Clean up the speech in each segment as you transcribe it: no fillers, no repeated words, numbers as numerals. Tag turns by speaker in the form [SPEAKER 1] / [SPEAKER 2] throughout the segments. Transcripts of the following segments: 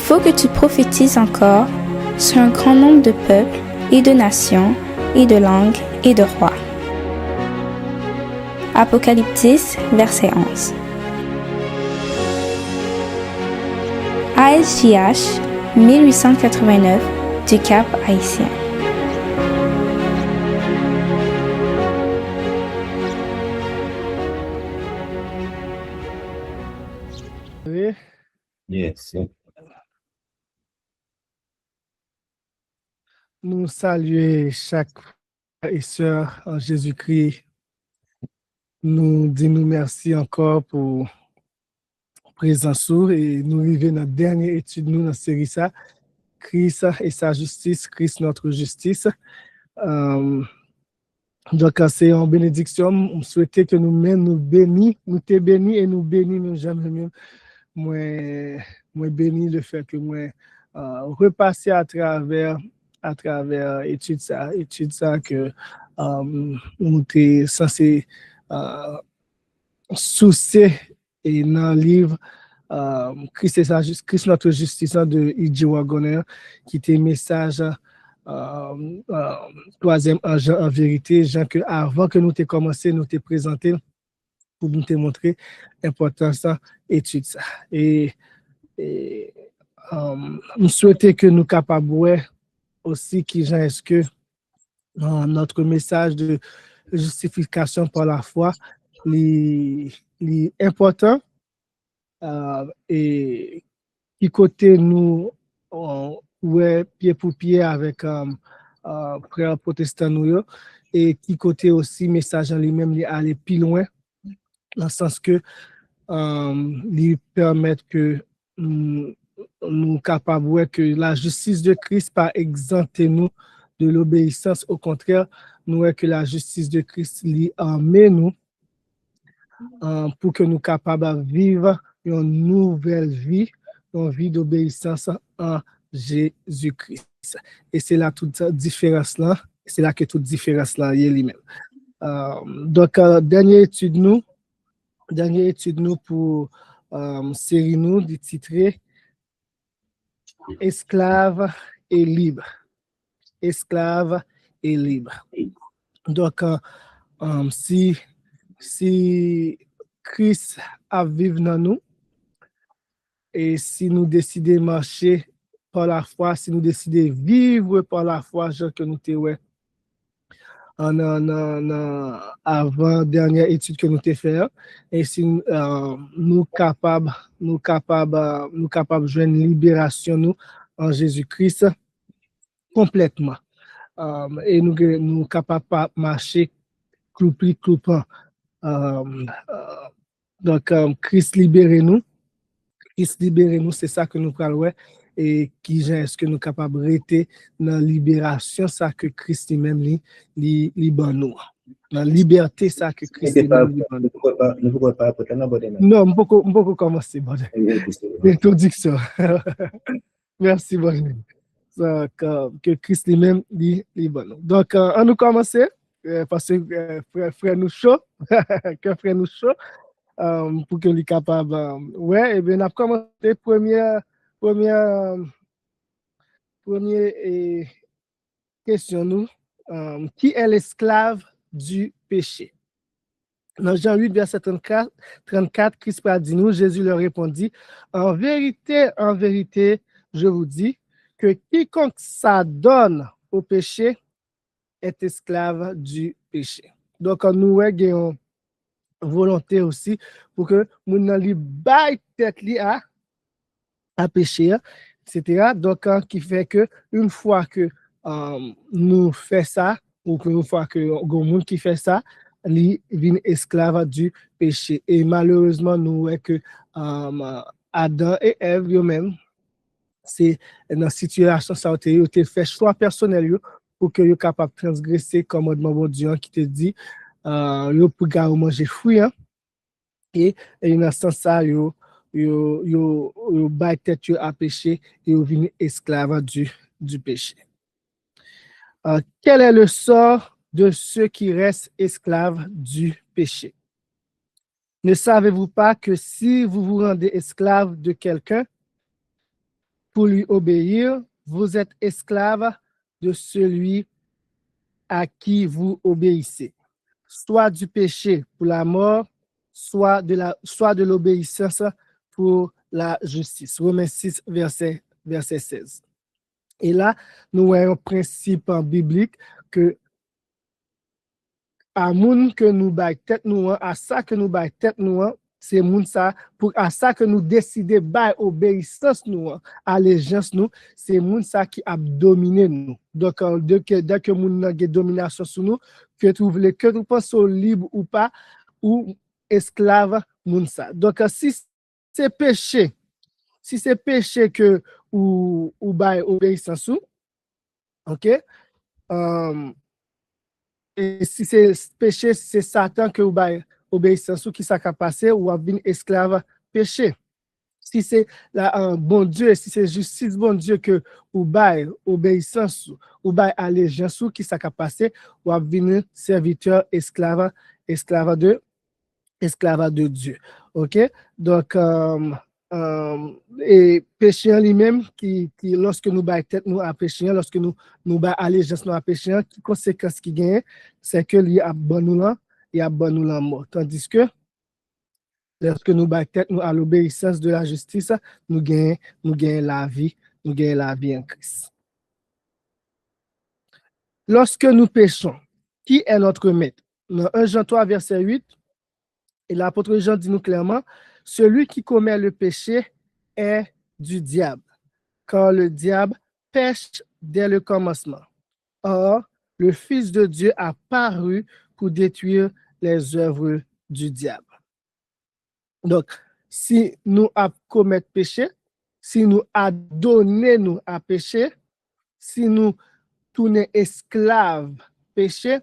[SPEAKER 1] faut que tu prophétises encore sur un grand nombre de peuples et de nations et de langues et de rois. Apocalypse 10, verset 11. ASJH 1889 du Cap Haïtien.
[SPEAKER 2] Oui.
[SPEAKER 3] Yes.
[SPEAKER 2] Nous saluons chaque frère et sœur en Jésus-Christ. Nous disons merci encore pour présence et nous arrivons dans la dernière étude nous dans la série ça, Christ et sa justice, Christ notre justice. Donc c'est en bénédiction, on souhaitait que nous-mêmes nous bénissons, nous te bénis et nous bénissons nous jamais même. Moi béni le fait que moi repasser à travers étude ça que on était censé soucier et dans le livre Christ notre justice de E.J. Waggoner qui était message troisième Jean en vérité, Jean que avant que nous te commencé nous te présenté pour nous te montrer l'importance de l'étude ça. Et nous souhaitons que nous capables aussi qui est-ce que notre message de justification par la foi est important et qui côté nous ouais pied pour pied avec frères protestants nous et qui côté aussi message en lui-même aller plus loin dans le sens que lui permettre que nous capables que la justice de Christ pas exempter nous de l'obéissance, au contraire nous est que la justice de Christ lui emmène nous pour que nous capables de vivre une nouvelle vie, une vie d'obéissance en Jésus-Christ. Et c'est là toute différence là, c'est là que toute différence là est lui-même. Donc dernière étude nous pour série nous du titre Esclave et libre. Esclave et libre. Donc si Christ a vécu dans nous et si nous décidons de marcher par la foi, si nous décidons de vivre par la foi, genre que nous t'ai avant dernière étude que nous t'ai fait, et si nous capables de joindre une libération nous en Jésus-Christ complètement. Et nous capables de marcher cloupant. Donc, Christ libérez-nous, c'est ça que nous parlons, et qui est-ce que nous capables de rester dans la libération, ça que Christ lui-même libère nous. La liberté, ça que Christ lui-même libère nous. Non, je ne peux pas commencer, l'introduction. Merci, bon. Que Christ lui-même libère nous. Donc, on nous commence, parce que frère nous chaud, que frère nous chaud, pour que les capable ouais et bien on a commencé première question nous qui est l'esclave du péché. Dans Jean 8 verset 34 Christ a dit nous, Jésus leur répondit en vérité je vous dis que quiconque s'adonne au péché est esclave du péché. Donc nous avons volonté aussi pour que nous n'allions baille tête li à pécher, etc. Donc, qui fait que une fois que nous faisons ça, ou une fois que monde qui fait ça, il vient esclave du péché. Et malheureusement, nous voyons que Adam et Ève eux-mêmes, c'est dans la situation ça a été fait choix personnel pour que soient capables de transgresser commandement de Dieu qui te dit yo pour manger fruit et dans ce sens ça yo bay tête à péché et yo vini esclave du péché. Quel est le sort de ceux qui restent esclaves du péché? Ne savez-vous pas que si vous vous rendez esclave de quelqu'un, pour lui obéir, vous êtes esclaves de celui à qui vous obéissez, soit du péché pour la mort, soit de l'obéissance pour la justice. Romains 6, verset 16. Et là, nous avons un principe biblique que à moun que nous bail tête nous, à ça que nous bail tête nous, c'est moun ça pour à ça que nous décider bail obéissance nous, allégeance nous, c'est moun ça qui a dominé nous. Donc dès que moun a domination sur nous, que tu penses libre ou pas ou esclave moun ça. Donc si c'est péché que ou bail obéissance sous, OK? Et si c'est péché, c'est Satan que vous avez obéissance qui s'est passé ou a vint esclave péché. Si c'est bon Dieu, si c'est justice bon Dieu que vous avez obéissance ou avez allégeance qui s'est passé ou a vint serviteur esclave de Dieu. OK? Donc, et péché en lui-même, qui lorsque nous baillons tête nous à péché, lorsque nous baillons allégeance nous à péché, qui conséquence qui gagne, c'est que il y a bon nous là, il y a bon nous là mort. Tandis que lorsque nous baillons tête nous à l'obéissance de la justice, nous gagnons la vie en Christ. Lorsque nous péchons, qui est notre maître? Dans 1 Jean 3, verset 8, et l'apôtre Jean dit nous clairement, celui qui commet le péché est du diable, car le diable pêche dès le commencement. Or, le Fils de Dieu a paru pour détruire les œuvres du diable. Donc, si nous commettons péché, si nous adonnons nous à péché, si nous tournons esclaves péché,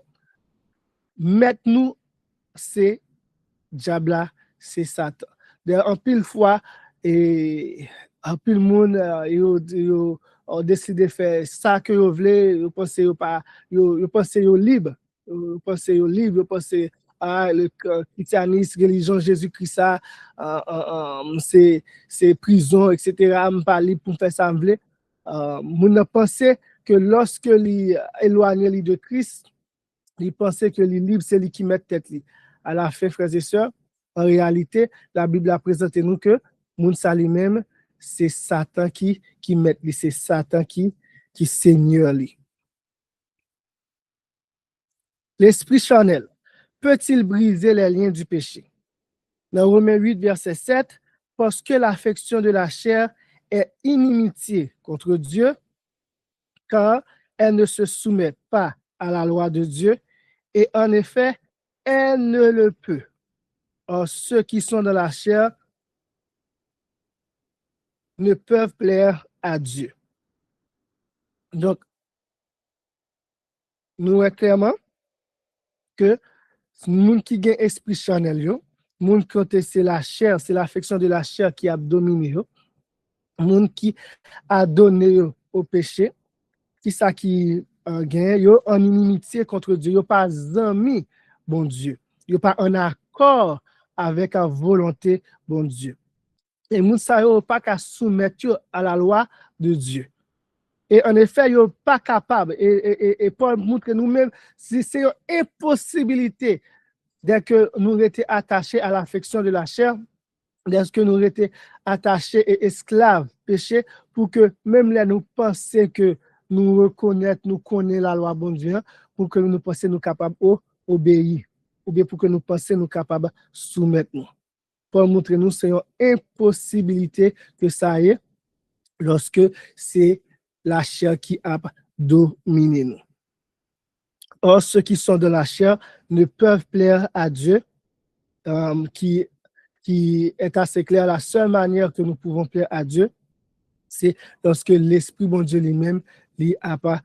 [SPEAKER 2] maintenant, c'est diable, c'est Satan. En pile fois, et en pile monde, ils ont décidé de faire ça que vous voulez, ils pensent libre, ils pensent le christianisme, religion Jésus-Christ, c'est prison, etc. Je pas libre pour faire ça, vous voulez. Moun pensé que lorsque ils éloignent de Christ, ils pensaient que les libres, c'est lui qui met tête. À la fin, frères et sœurs, en réalité, la Bible a présenté nous que Mounsa lui-même, c'est Satan qui met lui, c'est Satan qui seigneur lui. L'esprit charnel peut-il briser les liens du péché? Dans Romains 8, verset 7, parce que l'affection de la chair est inimitié contre Dieu, car elle ne se soumet pas à la loi de Dieu, et en effet, elle ne le peut. Or, ceux qui sont dans la chair ne peuvent plaire à Dieu. Donc, nous voyons clairement que moun qui gen esprit charnel yo, moun qui c'est la chair, c'est l'affection de la chair qui a dominé yo, moun qui a donné au péché, qui ça qui gagne yo en inimitié contre Dieu, yo pas amis bon Dieu, yo pas en accord avec la volonté bon Dieu. Et moun sa yo pas qu'à soumettre à la loi de Dieu. Et en effet, ils ne sont pas capables. Et Paul montre que nous-mêmes, c'est une impossibilité dès que nous étions attachés à l'affection de la chair, dès que nous étions attachés et esclaves péché, pour que même là, nous pensions que nous reconnaissons, nous connaissons la loi bon Dieu, pour que nous pensions nous capables d'obéir, ou bien pour que nous pensions nous capables de soumettre nous. Paul montre nous c'est une impossibilité que ça y est lorsque c'est la chair qui a dominé nous. Or, ceux qui sont de la chair ne peuvent plaire à Dieu, qui est assez clair. La seule manière que nous pouvons plaire à Dieu, c'est lorsque l'Esprit bon Dieu lui-même, lui a pas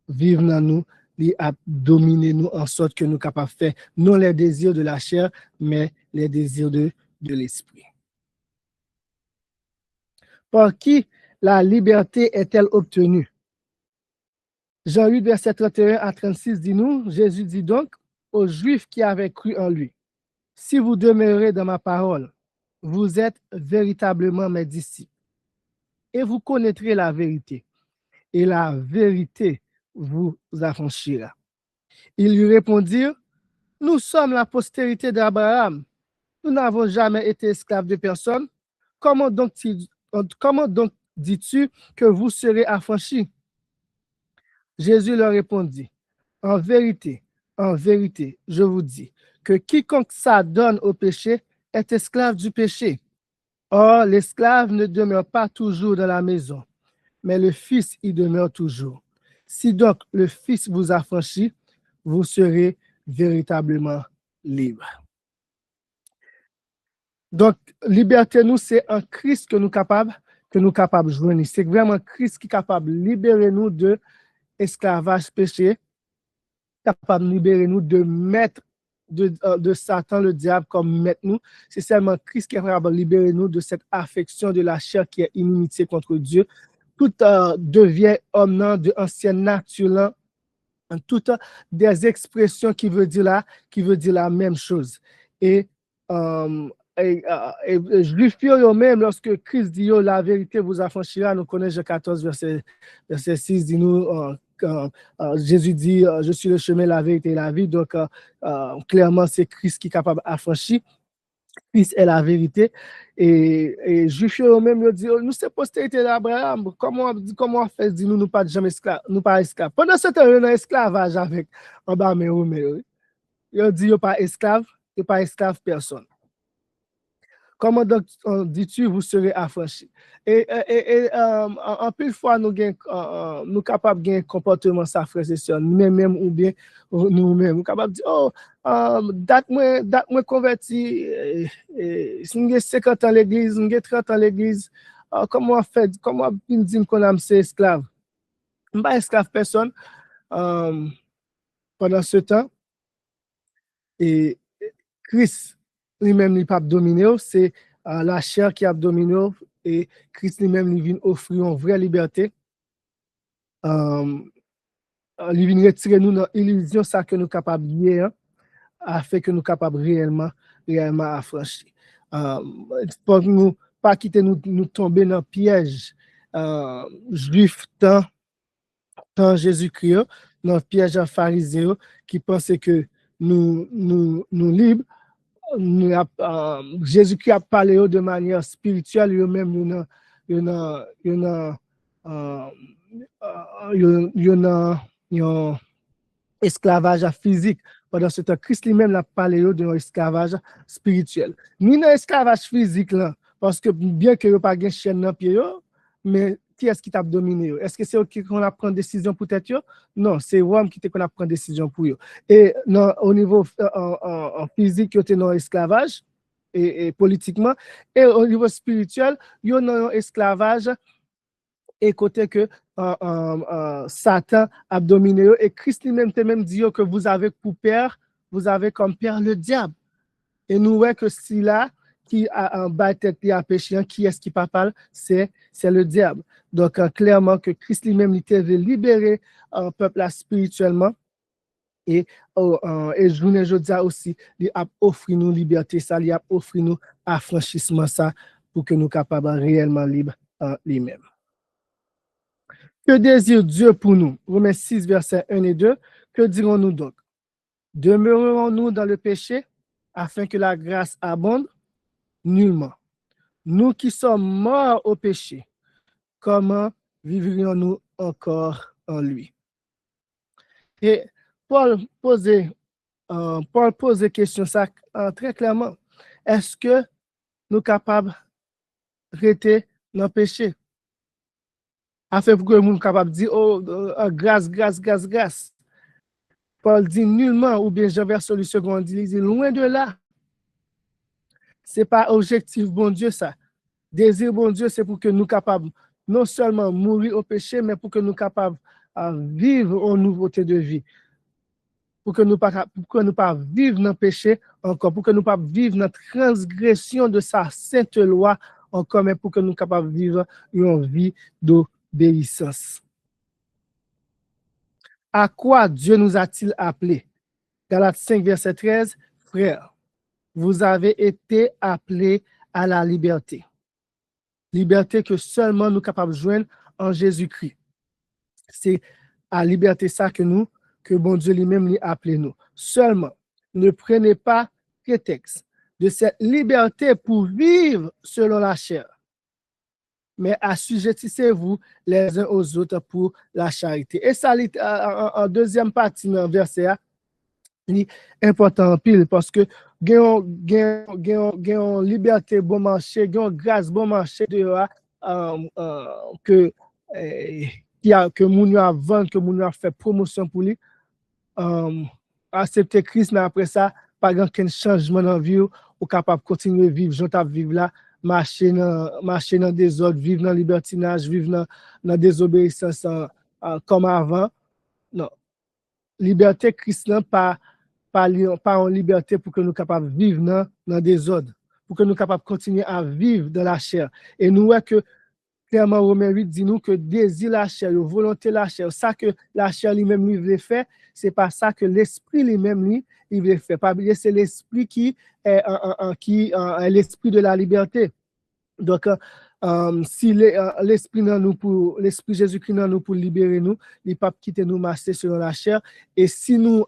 [SPEAKER 2] vivre dans nous, lui a dominé nous en sorte que nous capables de faire non les désirs de la chair, mais les désirs de l'Esprit. Par qui la liberté est-elle obtenue? Jean 8, verset 31 à 36 dit nous, Jésus dit donc aux Juifs qui avaient cru en lui, si vous demeurez dans ma parole, vous êtes véritablement mes disciples. et vous connaîtrez la vérité, et la vérité vous affranchira. Ils lui répondirent, nous sommes la postérité d'Abraham. Nous n'avons jamais été esclaves de personne. Comment donc dis-tu que vous serez affranchis? Jésus leur répondit, en vérité, je vous dis que quiconque s'adonne au péché est esclave du péché. Or, l'esclave ne demeure pas toujours dans la maison, mais le Fils y demeure toujours. Si donc le Fils vous affranchit, vous serez véritablement libre. Donc, liberté, nous, c'est un Christ que nous capables de joindre. C'est vraiment Christ qui est capable de libérer nous de esclavage péché, capable de libérer nous de maître de Satan, le diable, comme maître nous. C'est seulement Christ qui est capable de libérer nous de cette affection de la chair qui est inimitié contre Dieu. Tout devient homme de ancienne nature, toutes des expressions qui veut dire la même chose. Et juif eux-mêmes, lorsque Christ dit la vérité vous affranchira, nous connaissons Jean 14, verset 6, dit nous, Jésus dit, je suis le chemin, la vérité et la vie. Donc, clairement, c'est Christ qui est capable d'affranchir. Christ est la vérité. Et juif eux-mêmes, ils disent, nous, c'est postérité d'Abraham. Comment on fait, dit nous pas jamais esclaves, nous pas esclaves. Pendant ce temps, on est esclavage avec Obama et Roméo. Ils disent, ils pas esclaves personne. Comment donc dis-tu, vous serez affranchis? Et en plus fois, nous capables de gagner un comportement, ça, frères et sœurs, nous-mêmes ou bien nous-mêmes. Nous capables de dire, oh, date moi converti, si j'ai 50 ans l'église, j'ai 30 ans l'église, comment on dit qu'on a c'est esclave? Je ne suis pas esclave personne pendant ce temps. Et Christ lui-même n'est pas dominé, c'est la chair qui a dominé et Christ lui-même lui vient offrir une vraie liberté. Il vient retirer nous dans l'illusion ça que nous capables de lier, afin que nous capables réellement affranchir. Pour nous pas quitter nous tomber dans le piège juif tant Jésus-Christ, dans le piège pharisien qui pensait que nous libres. Jésus-Christ a parlé de manière spirituelle, lui-même, il y a un esclavage physique. Pendant ce temps, Christ lui-même a parlé de un esclavage spirituel. Ni dans l'esclavage physique, là, parce que bien que n'y ait pas de chaîne dans le pied, mais qui est-ce qui t'a dominé? Est-ce que c'est eux qui ont pris décision pour tête? Non, c'est Rome qui a pris décision pour eux. Et au niveau physique, ils sont dans l'esclavage et politiquement. Et au niveau spirituel, ils sont dans l'esclavage et côté que Satan a dominé eux. Et Christ lui-même dit que vous avez pour père, vous avez comme père le diable. Et nous voyons que si là, qui a en bas tête qui a péché, qui est-ce qui parle? C'est le diable. Donc, clairement que Christ lui-même veut libérer un peuple là spirituellement. Et journée jeudi aussi, il a offert nous liberté, ça, il a offert nous affranchissement ça pour que nous capables réellement libres en lui-même. Que désire Dieu pour nous? Romains 6, versets 1 et 2. Que dirons-nous donc? Demeurerons-nous dans le péché afin que la grâce abonde? Nullement. Nous qui sommes morts au péché, comment vivrions-nous encore en lui? Et Paul posait question ça très clairement. Est-ce que nous sommes capables de rester dans le péché? Afin que nous sommes capables de dire, oh, grâce. Paul dit nullement, ou bien Jean verset le second dit, loin de là. Ce n'est pas objectif, bon Dieu, ça. Désir, bon Dieu, c'est pour que nous capables non seulement mourir au péché, mais pour que nous capables de vivre en nouveauté de vie. Pour que nous pas vivre dans le péché encore, pour que nous pas vivre dans la transgression de sa sainte loi encore, mais pour que nous capables de vivre une vie d'obéissance. À quoi Dieu nous a-t-il appelés? Galates 5, verset 13, frères, vous avez été appelés à la liberté. Liberté que seulement nous capables de joindre en Jésus-Christ. C'est à liberté ça que bon Dieu lui-même lui appelé nous. Seulement, ne prenez pas prétexte de cette liberté pour vivre selon la chair, mais assujettissez-vous les uns aux autres pour la charité. Et ça, en deuxième partie, dans le verset, c'est important pile parce que gagnons liberté bon marché, gagnons grâce bon marché de que que moun a vendre, que moun a fait promotion pour lui, accepter Christ, mais après ça, pas grand changement dans la vie, ou capable de continuer à vivre, j'en à vivre là, marcher dans des ordres, vivre dans le libertinage, vivre dans la désobéissance comme avant. Non. Liberté Christ, pas en liberté pour que nous soyons capables de vivre dans des ordres, pour que nous soyons capables de continuer à vivre dans la chair. Et nous voyons que clairement, Romains 8 dit nous que désir la chair, volonté la chair, ça que la chair lui-même lui veut faire, c'est pas ça que l'esprit lui-même lui veut faire. Pas oublier, c'est l'esprit qui est l'esprit de la liberté. Donc, si l'esprit l'esprit Jésus-Christ dans nous pour libérer nous, il ne peut pas quitter nous marcher selon la chair. Et si nous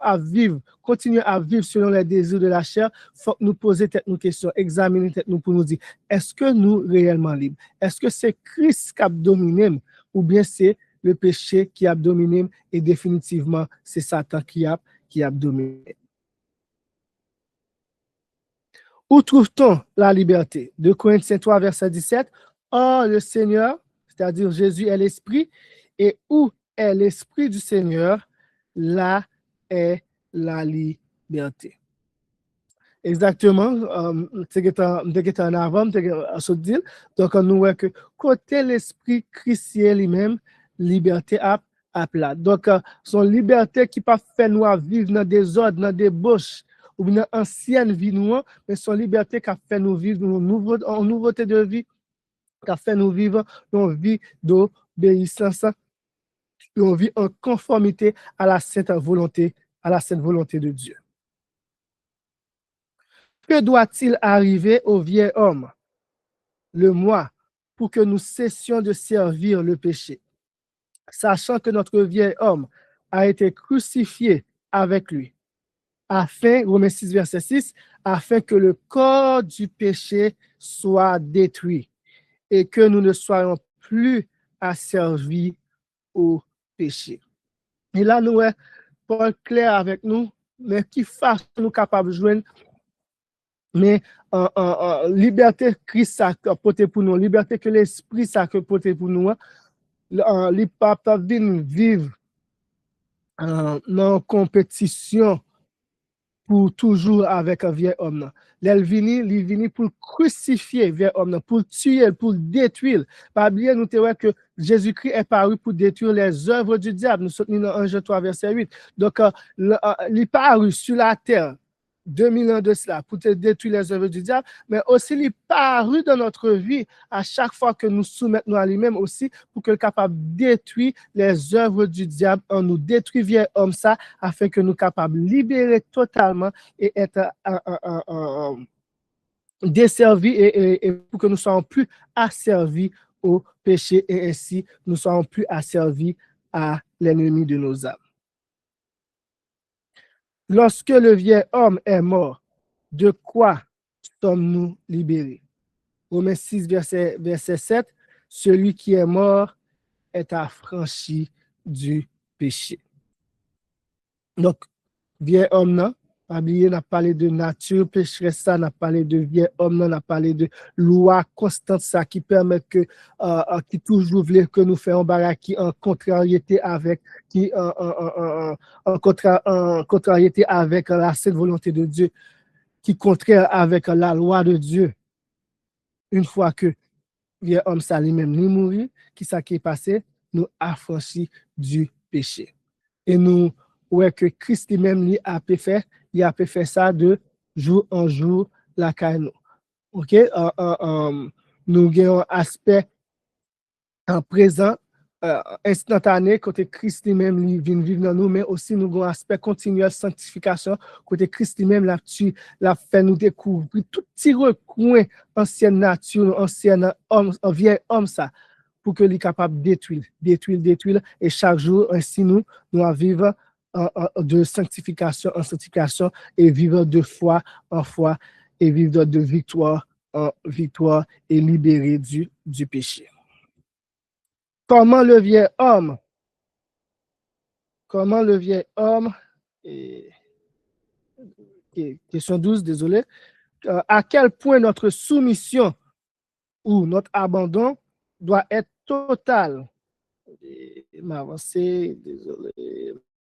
[SPEAKER 2] continuons à vivre selon les désirs de la chair, il faut nous poser nos questions, examiner nous pour nous dire, est-ce que nous réellement libres? Est-ce que c'est Christ qui a dominé ou bien c'est le péché qui a dominé et définitivement c'est Satan qui a dominé? Où trouve-t-on la liberté? 2 Corinthiens 3, verset 17. Or, le Seigneur, c'est-à-dire Jésus est l'Esprit, et où est l'Esprit du Seigneur, là est la liberté. Exactement, c'est en avant, donc nous voyons que côté l'Esprit chrétien lui-même, liberté à plat. Donc, son liberté qui pas fait nous vivre dans des ordres, dans des débauche, ou dans ancienne vie nous, mais son liberté qui a fait nous vivre en nouveauté de vie, qui a fait nous vivre une vie d'obéissance, une vie en conformité à la sainte volonté de Dieu. Que doit-il arriver au vieil homme, le moi, pour que nous cessions de servir le péché, sachant que notre vieil homme a été crucifié avec lui, Romains 6, verset 6, afin que le corps du péché soit détruit et que nous ne soyons plus asservis au péché. Et là, nous avons Paul clair avec nous, mais qui fasse nous capables de joindre, mais liberté Christ a porté pour nous, liberté que l'Esprit a porté pour nous, les papes viennent vivre dans compétition pour toujours avec un vieil homme. Il vient pour crucifier vieil homme, pour tuer, pour détruire. Pas oublier, nous te que Jésus-Christ est paru pour détruire les œuvres du diable. Nous sommes dans 1 Jean 3, verset 8. Donc, il est paru sur la terre 2000 ans de cela pour te détruire les œuvres du diable, mais aussi il est paru dans notre vie à chaque fois que nous soumettons à lui-même aussi pour qu'il soit capable de détruire les œuvres du diable en nous détruisant vieil homme ça afin que nous soyons capables de libérer totalement et être desservis et pour que nous ne soyons plus asservis au péché et ainsi nous ne soyons plus asservis à l'ennemi de nos âmes. Lorsque le vieil homme est mort, de quoi sommes-nous libérés? Romains 6, verset 7, celui qui est mort est affranchi du péché. Donc, vieil homme, non? On a parlé de nature pécheresse, ça, on a parlé de vieil homme, on a parlé de loi constante, ça, qui permet que, qui toujours voulait que nous fassions barrage qui en contrariété avec, en contrariété avec la sainte volonté de Dieu, qui contraire avec la loi de Dieu. Une fois que vieil homme, ça lui-même, ni mourir, qui ça qui est passé, nous affranchis du péché. Et nous, ouais, que Christ lui-même, il a fait ça de jour en jour, la caille. OK? Nous avons un aspect en présent instantané, côté Christ lui-même, il vient vivre dans nous, mais aussi nous avons un aspect continuel de sanctification, côté Christ lui-même, la fait nous découvrir tout petit recoin ancienne nature, ancien homme, un vieil homme, ça, pour que lui capable de détruire, et chaque jour, ainsi nous vivre de sanctification en sanctification, et vivre de foi en foi, et vivre de victoire en victoire, et libéré du péché. Comment le vieil homme, question 12, désolé, à quel point notre soumission ou notre abandon doit être total. M'avancer, désolé.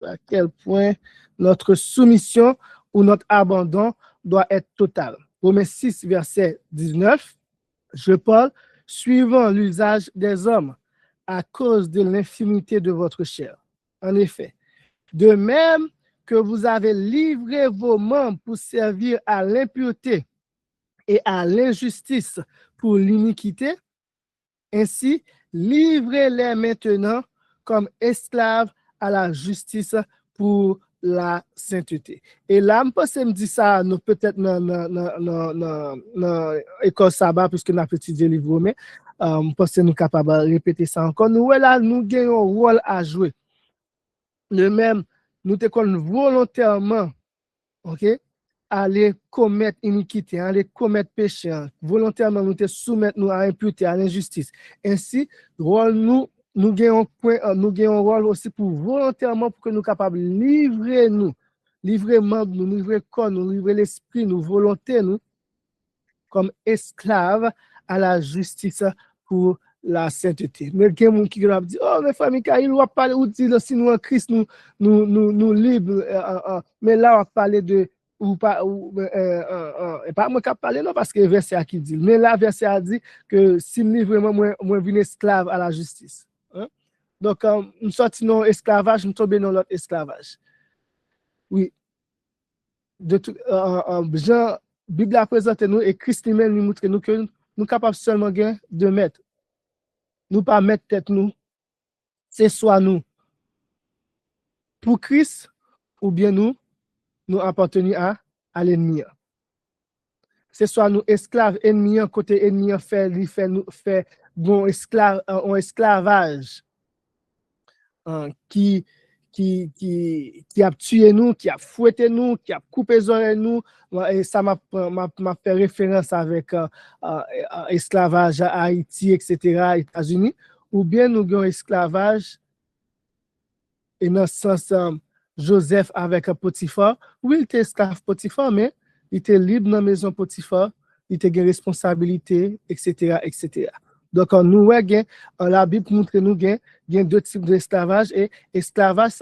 [SPEAKER 2] À quel point notre soumission ou notre abandon doit être total. Romains 6, verset 19, je parle, suivant l'usage des hommes, à cause de l'infimité de votre chair. En effet, de même que vous avez livré vos membres pour servir à l'impureté et à l'injustice pour l'iniquité, ainsi, livrez-les maintenant comme esclaves à la justice pour la sainteté. Et là, je pense que me dit ça, nous peut-être dans l'école sabbat, puisque nous avons étudié le livre, mais je pense que nous sommes capables de répéter ça encore. Nous, là, nous avons un rôle à jouer. De même, nous sommes volontairement, ok, aller commettre iniquité, aller commettre péché, volontairement nous te soumettre nous à impureté, à l'injustice. Ainsi, nous gagnons un rôle aussi pour volontairement pour que nous capables de livrer membres, nous livrer corps, nous livrer l'esprit, nous volonté, nous, comme esclaves à la justice pour la sainteté. Mais il y a des gens qui disent, oh, mais famille, il va parler, ou dit, si nous en Christ, nous libres, mais là, on va parler de, ou pas, et pas moi qui parle, non, parce que le verset qui dit, mais là, le verset a dit que si nous livrons, moi, venu esclave à la justice. Hein? Donc, nous sortons dans l'esclavage, nous tombons dans l'autre esclavage. Oui. De tout, Jean, Bible a présenté nous et Christ lui-même nous montre nous que nous sommes capables seulement de mettre. Nous pas mettre tête nous, c'est soit nous pour Christ ou bien nous appartenir à l'ennemi. C'est soit nous esclaves ennemis, côté ennemi fait bon esclavage qui a tué nous, qui a fouetté nous, qui a coupé les oreilles nous. Et ça m'a fait référence avec esclavage à Haïti, etc., États-Unis. Ou bien nous avons esclavage, et dans ce sens, Joseph avec Potiphar. Oui, il était esclave Potiphar, mais il était libre dans la maison Potiphar, il était une responsabilité, etc., etc. Donc, nous, la Bible montre nous qu'il y a deux types d'esclavage, et esclavage,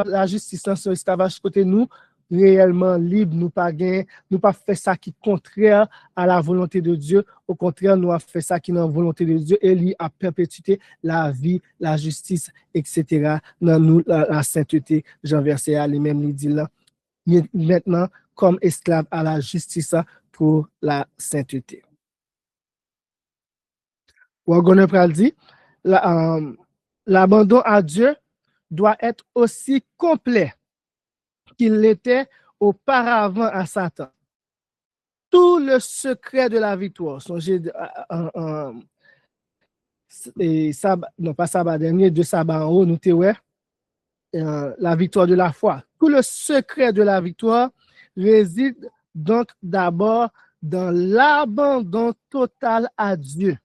[SPEAKER 2] la justice, c'est esclavage côté nous, réellement libre, nous pas fait ça qui est contraire à la volonté de Dieu. Au contraire, nous avons fait ça qui est dans la volonté de Dieu, et lui a perpétué la vie, la justice, etc. dans nous, la sainteté. Jean verset à lui-même, il dit là, maintenant, comme esclave à la justice pour la sainteté. Ouagoné pral dit, l'abandon à Dieu doit être aussi complet qu'il l'était auparavant à Satan. Tout le secret de la victoire, songez non pas sabbat dernier, de sabbat en haut, nous te ouais, la victoire de la foi. Tout le secret de la victoire réside donc d'abord dans l'abandon total à Dieu.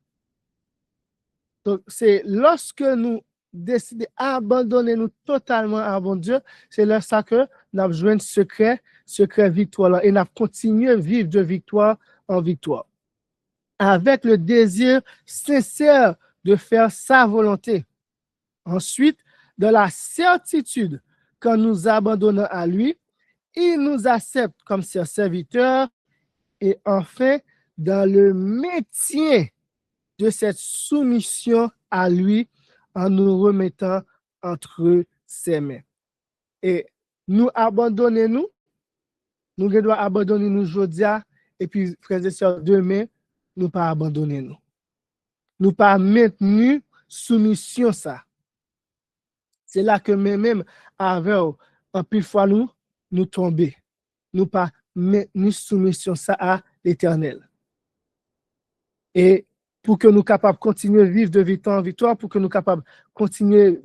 [SPEAKER 2] Donc, c'est lorsque nous décidons d'abandonner nous totalement à bon Dieu, c'est là ça que nous avons joué un secret victoire là, et nous continuons à vivre de victoire en victoire. Avec le désir sincère de faire sa volonté. Ensuite, de la certitude quand nous abandonnons à lui, il nous accepte comme ses serviteurs, et enfin, dans le métier de cette soumission à lui en nous remettant entre ses mains. Et nous abandonnons nous devons abandonner nous aujourd'hui, et puis, frères et sœurs, demain, nous pas abandonner nous. Nous pas maintenir soumission ça. C'est là que même avec un pile fois nous tomber. Nous pas maintenir soumission ça à l'Éternel. Et pour que nous capables de continuer à vivre de victoire en victoire, pour que nous capables de continuer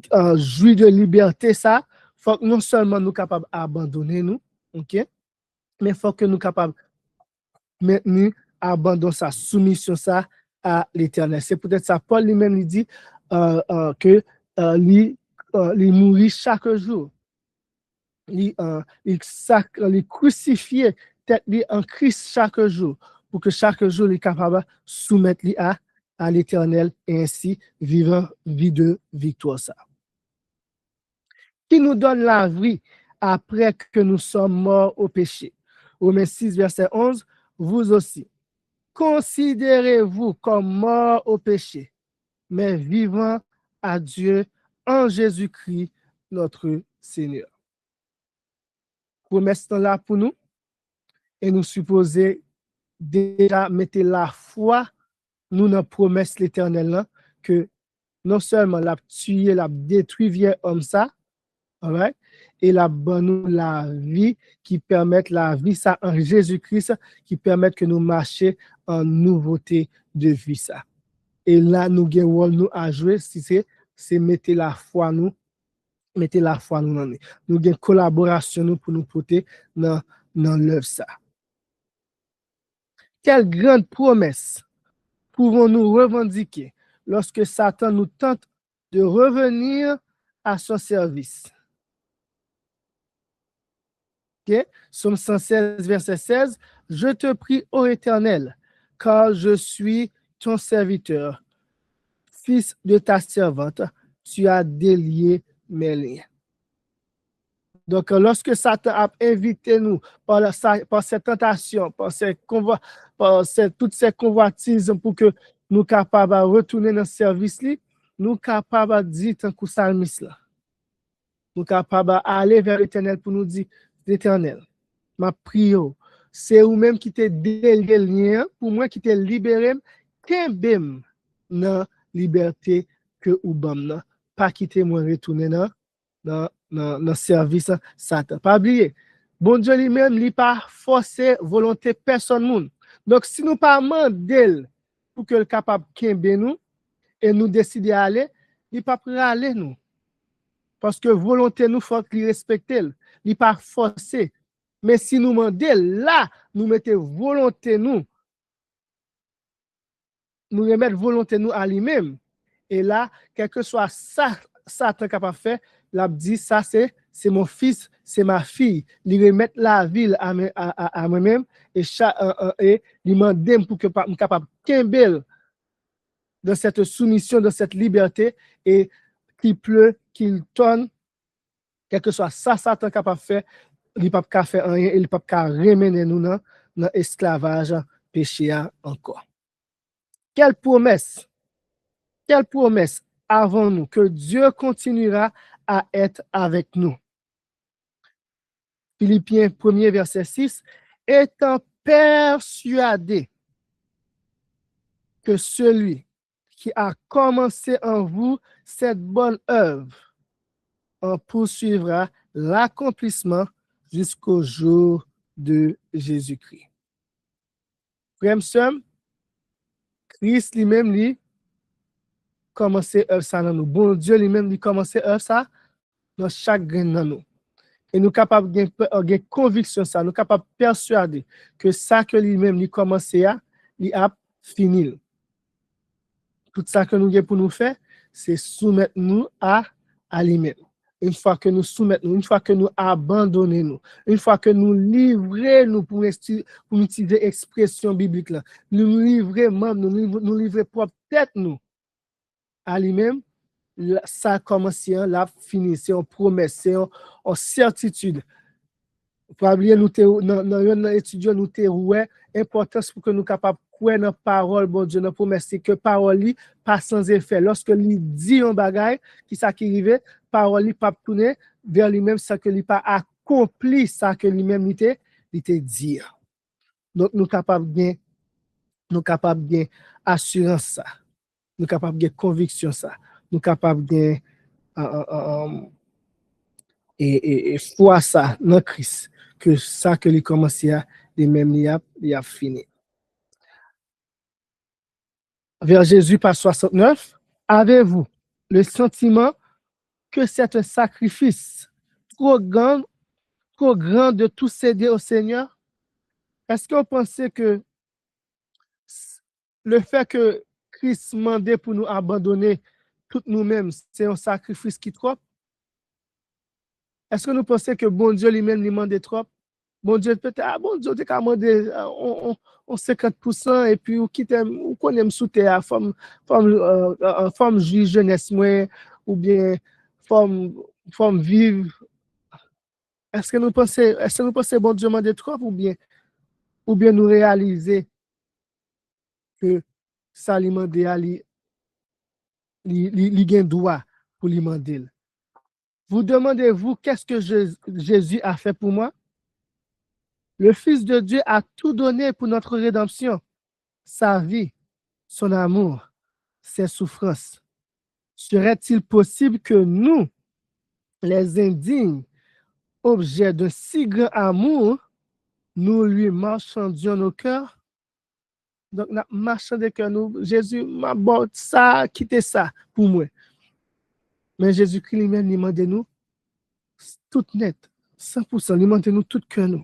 [SPEAKER 2] à jouir de liberté, ça, faut que non seulement nous capables d'abandonner nous, ok, mais faut que nous capables de maintenir, abandonner sa soumission ça à l'Éternel. C'est peut-être ça, Paul lui-même lui dit que lui mourit chaque jour. Il crucifié tête en Christ chaque jour pour que chaque jour il est capable de soumettre à l'Éternel et ainsi vivre une vie de victoire. Ça. Qui nous donne la vie après que nous sommes morts au péché. Romains 6, verset 11, vous aussi. Considérez-vous comme morts au péché, mais vivants à Dieu en Jésus-Christ, notre Seigneur. Promesse là pour nous et nous supposer déjà mettre la foi nous dans promesse l'Éternel que non seulement l'a tué, l'a détruit vieux homme ça, right? Et la bonne la vie qui permet la vie ça en Jésus-Christ qui permet que nous marchions en nouveauté de vie ça. Et là nous avons nous à jouer si c'est mettre la foi nous dans nous avons collaboration nous pour nous porter dans l'œuvre ça. Quelle grande promesse pouvons-nous revendiquer lorsque Satan nous tente de revenir à son service? Okay? Psaume 116, verset 16. Je te prie, ô Éternel, car je suis ton serviteur, fils de ta servante, tu as délié mes liens. Donc, lorsque Satan a invité nous par cette tentation, par toutes ces convoitises pour que nous soyons capables de retourner dans le service, nous sommes capables de dire tant que psalmiste là. Nous sommes capables d'aller vers l'Éternel pour nous dire, l'Éternel, ma prière, c'est vous-même qui t'es délié le lien, pour moi qui t'es libéré, qu'un dans liberté que ou bam pas quitter moi retourner dans le service Satan. Pas oublier, bon Dieu lui-même, il pas forcer volonté personne monde. Donc si nous pas demander pour que le capable kembe nous et nous décider aller, il pas prêt à aller nous. Parce que volonté nous faut qu'il respecte, il pas forcer. Mais si nous demandons là, nous mettons volonté nous remettre volonté nous à lui-même. Et là, quel que soit ça Satan capable de faire, l'a dit ça c'est mon fils, c'est ma fille. Il remettre la ville à moi-même et il demande pour que je capable de dans cette soumission, dans cette liberté et qu'il pleut, qu'il tonne, quel que soit ça Satan capable de faire, il ne peut pas faire rien, il ne peut pas remener nous dans l'esclavage péché encore. Quelle promesse avons-nous que Dieu continuera à être avec nous? Philippiens 1er verset 6, étant persuadé que celui qui a commencé en vous cette bonne œuvre en poursuivra l'accomplissement jusqu'au jour de Jésus-Christ. Frère, Christ lui-même, lui, commencé œuvre ça dans nous. Bon Dieu lui-même, lui commencé œuvre ça dans chaque grain dans nous. Et nous sommes capables de conviction ça, nous sommes capables de persuader que ça que lui-même, lui commencé à, il a fini. Tout ça que nous avons pour nous faire, c'est soumettre nous à lui-même. Une fois que nous soumettons, une fois que nous abandonnons nous, une fois que nous livrons nous pour utiliser l'expression biblique là, nous livrons même, nous livrons propre tête nous à lui-même, ça commence là fini, c'est une promesse, c'est une certitude. Pas oublier nous dans étudiant nous ouais importance pour que nous capable croire dans parole bon Dieu dans promesse c'est que parole li pas sans effet lorsque lui dit un bagage qui ça qui arrive parole li pas tourner vers lui-même ça que lui pas accompli ça que lui-même il te dire. Donc nous capable bien assurance ça, nous capables de conviction ça, nous capables de et foi ça dans Christ que ça que il commencé à les mêmes il a fini. Vers Jésus par 69, avez-vous le sentiment que c'est un sacrifice trop grand de tout céder au Seigneur? Est-ce qu'on pensait que le fait que Christ mandait pour nous abandonner tout nous-mêmes, c'est un sacrifice qui est trop? Est-ce que nous pensons que bon Dieu lui-même lui demande trop? Bon Dieu peut-être, bon Dieu, tu as demandé on 50% et puis ou qu'on aime sous terre, forme jeunesse, ou bien forme vive. Est-ce que nous pensons bon Dieu demande trop ou bien nous réaliser que ça lui demande li gen droit pour lui demander. Vous demandez-vous qu'est-ce que Jésus a fait pour moi? Le Fils de Dieu a tout donné pour notre rédemption, sa vie, son amour, ses souffrances. Serait-il possible que nous, les indignes, objets de si grand amour, nous lui marchandions nos cœurs? Donc, nous marchandons que nous, Jésus m'a bon ça, quittez ça pour moi. Mais Jésus-Christ lui-même demande nous tout net, 100%, lui demande nous tout que nous.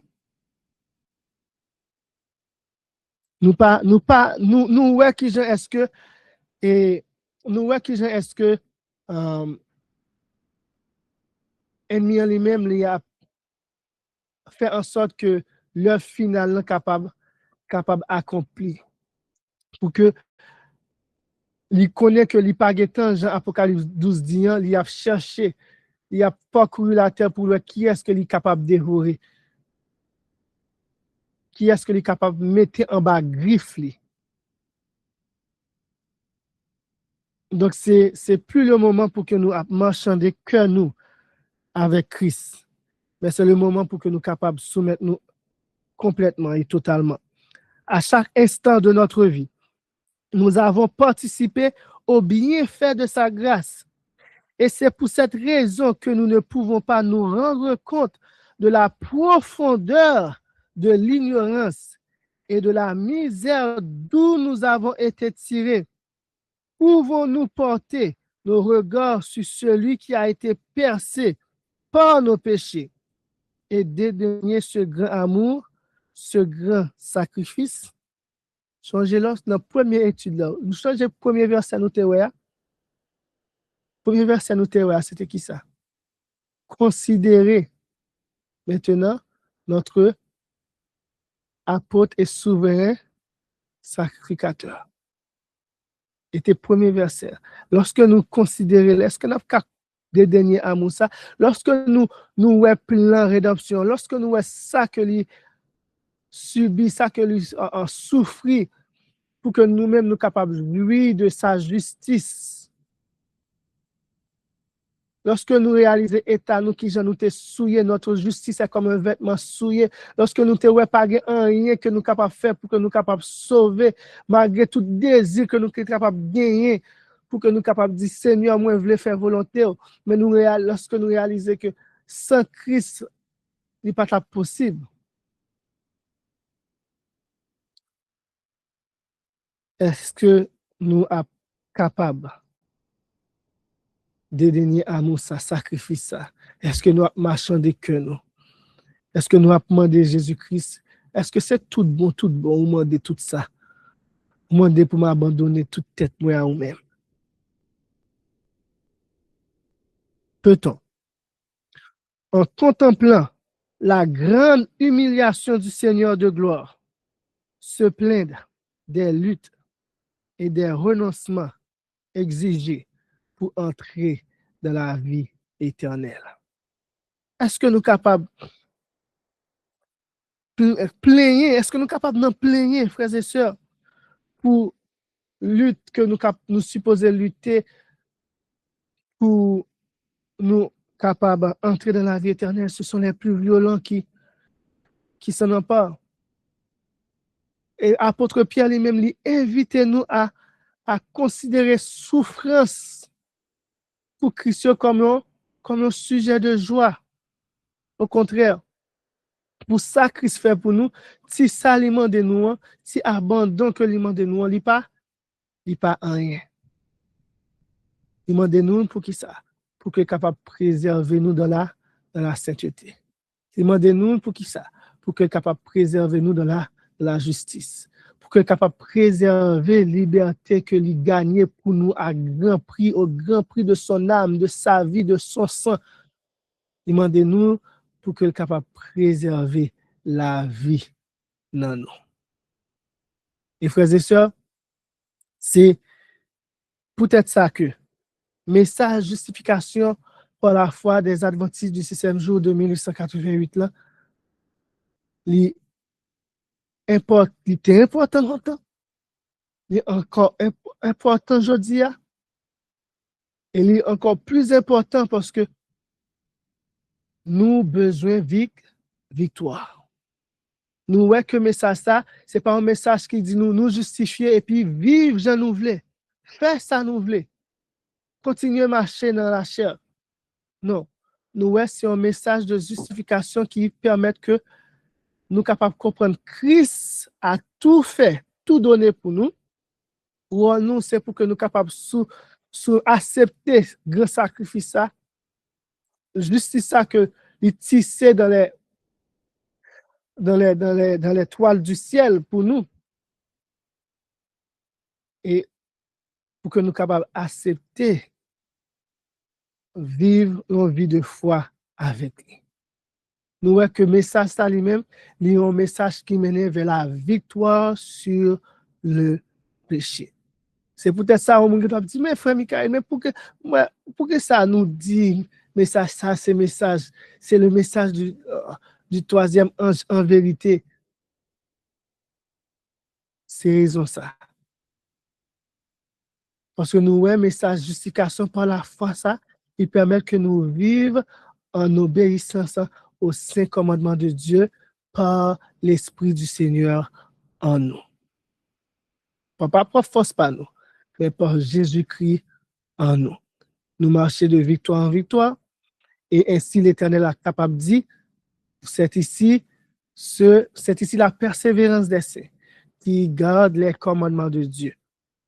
[SPEAKER 2] Nous ouais qui est-ce que et nous ouais qui est-ce que ennemi lui-même il a fait en sorte que l'œuvre finale capable accompli pour que il connaît que il pas temps Jean Apocalypse 12 dit il a cherché, il a parcouru la terre pour voir qui est-ce que il est capable de dévorer, qui est-ce que il est capable de mettre en bas griffe. Donc, c'est plus le moment pour que nous marchandions que nous avec Christ. Mais c'est le moment pour que nous soyons capables de soumettre nous complètement et totalement. À chaque instant de notre vie, nous avons participé au bienfait de sa grâce. Et c'est pour cette raison que nous ne pouvons pas nous rendre compte de la profondeur de l'ignorance et de la misère d'où nous avons été tirés. Pouvons-nous porter nos regards sur celui qui a été percé par nos péchés et dédaigner ce grand amour, ce grand sacrifice? Changez-le dans la première étude là. Nous changeons le premier verset nous Le premier verset nous c'était qui ça? Considérez maintenant notre apôtre et souverain sacrificateur. Était premier verset. Lorsque nous considérons, est-ce que nous avons des derniers amours ça? Lorsque nous ouais plein rédemption, lorsque nous ouais ça que lui subit, ça que lui a souffri pour que nous-mêmes nous capables de jouir de sa justice. Lorsque nous réalisons l'état, nous qui nous te souillé, notre justice est comme un vêtement souillé. Lorsque nous te ouais pas rien que nous capables de faire pour que nous capables de sauver, malgré tout désir que nous sommes capables de gagner, pour que nous capables de dire, Seigneur, moi, je veux faire volonté. Mais lorsque nous réalisons que sans Christ, il n'est pas possible. Est-ce que nous sommes capables de donner amour, ça, sacrifice ça? Est-ce que nous marchons des cœurs, nous? Est-ce que nous avons demandé Jésus-Christ? Est-ce que c'est tout bon, ou demander tout ça? Demander pour m'abandonner toute tête, moi, à vous-même? Peut-on, en contemplant la grande humiliation du Seigneur de gloire, se plaindre des luttes et des renoncements exigés pour entrer dans la vie éternelle? Est-ce que nous sommes capables de plaigner? Est-ce que nous sommes capables de plaigner, frères et sœurs, pour lutte que nous supposons lutter pour nous capables d'entrer dans la vie éternelle? Ce sont les plus violents qui s'en emparent. Et apôtre Pierre lui-même lui invite nous à considérer souffrance pour Christ comme un sujet de joie. Au contraire, pour ça Christ fait pour nous, si ça lui demande nous, si abandon que lui demande nous, il pas rien. Il demande nous pour qui ça? Pour qu'il soit capable de préserver nous dans la sainteté. Il demande nous pour qui ça? Pour qu'il soit capable de préserver nous dans la justice. Pour qu'il soit capable de préserver la liberté que lui gagne pour nous à grand prix, au grand prix de son âme, de sa vie, de son sang. Il demande nous pour qu'il soit capable de préserver la vie dans nous. Et frères et sœurs, c'est peut-être ça que message justification par la foi des Adventistes du 6e jour de 1888 là, il était important longtemps, il est encore important aujourd'hui, et il est encore plus important parce que nous besoin de victoire. Nous voyons que le message ça, c'est pas un message qui dit nous justifier et puis vivre j'en nous voulons. Faire ça nous voulons. Continuer à marcher dans la chair. Non. Nous voyons c'est un message de justification qui permet que nous capables de comprendre Christ a tout fait, tout donné pour nous. Ou nous, c'est pour que nous capables de accepter le grand sacrifice ça, justice ça que il tissé dans les toiles du ciel pour nous. Et pour que nous capables d'accepter vivre une vie de foi avec lui. Nous voyons que le message ça lui-même, il y a un message qui mène vers la victoire sur le péché. C'est peut-être ça où on dit, mais frère Michael, mais pour que ça nous dit, message ça, c'est le message du troisième ange en vérité. C'est raison ça. Parce que nous voyons message justification par la foi ça, il permet que nous vivions en obéissance au saint commandement de Dieu par l'Esprit du Seigneur en nous. Pas par force par nous, mais par Jésus-Christ en nous. Nous marchons de victoire en victoire, et ainsi l'Éternel a capable de dire, c'est ici la persévérance des saints qui gardent les commandements de Dieu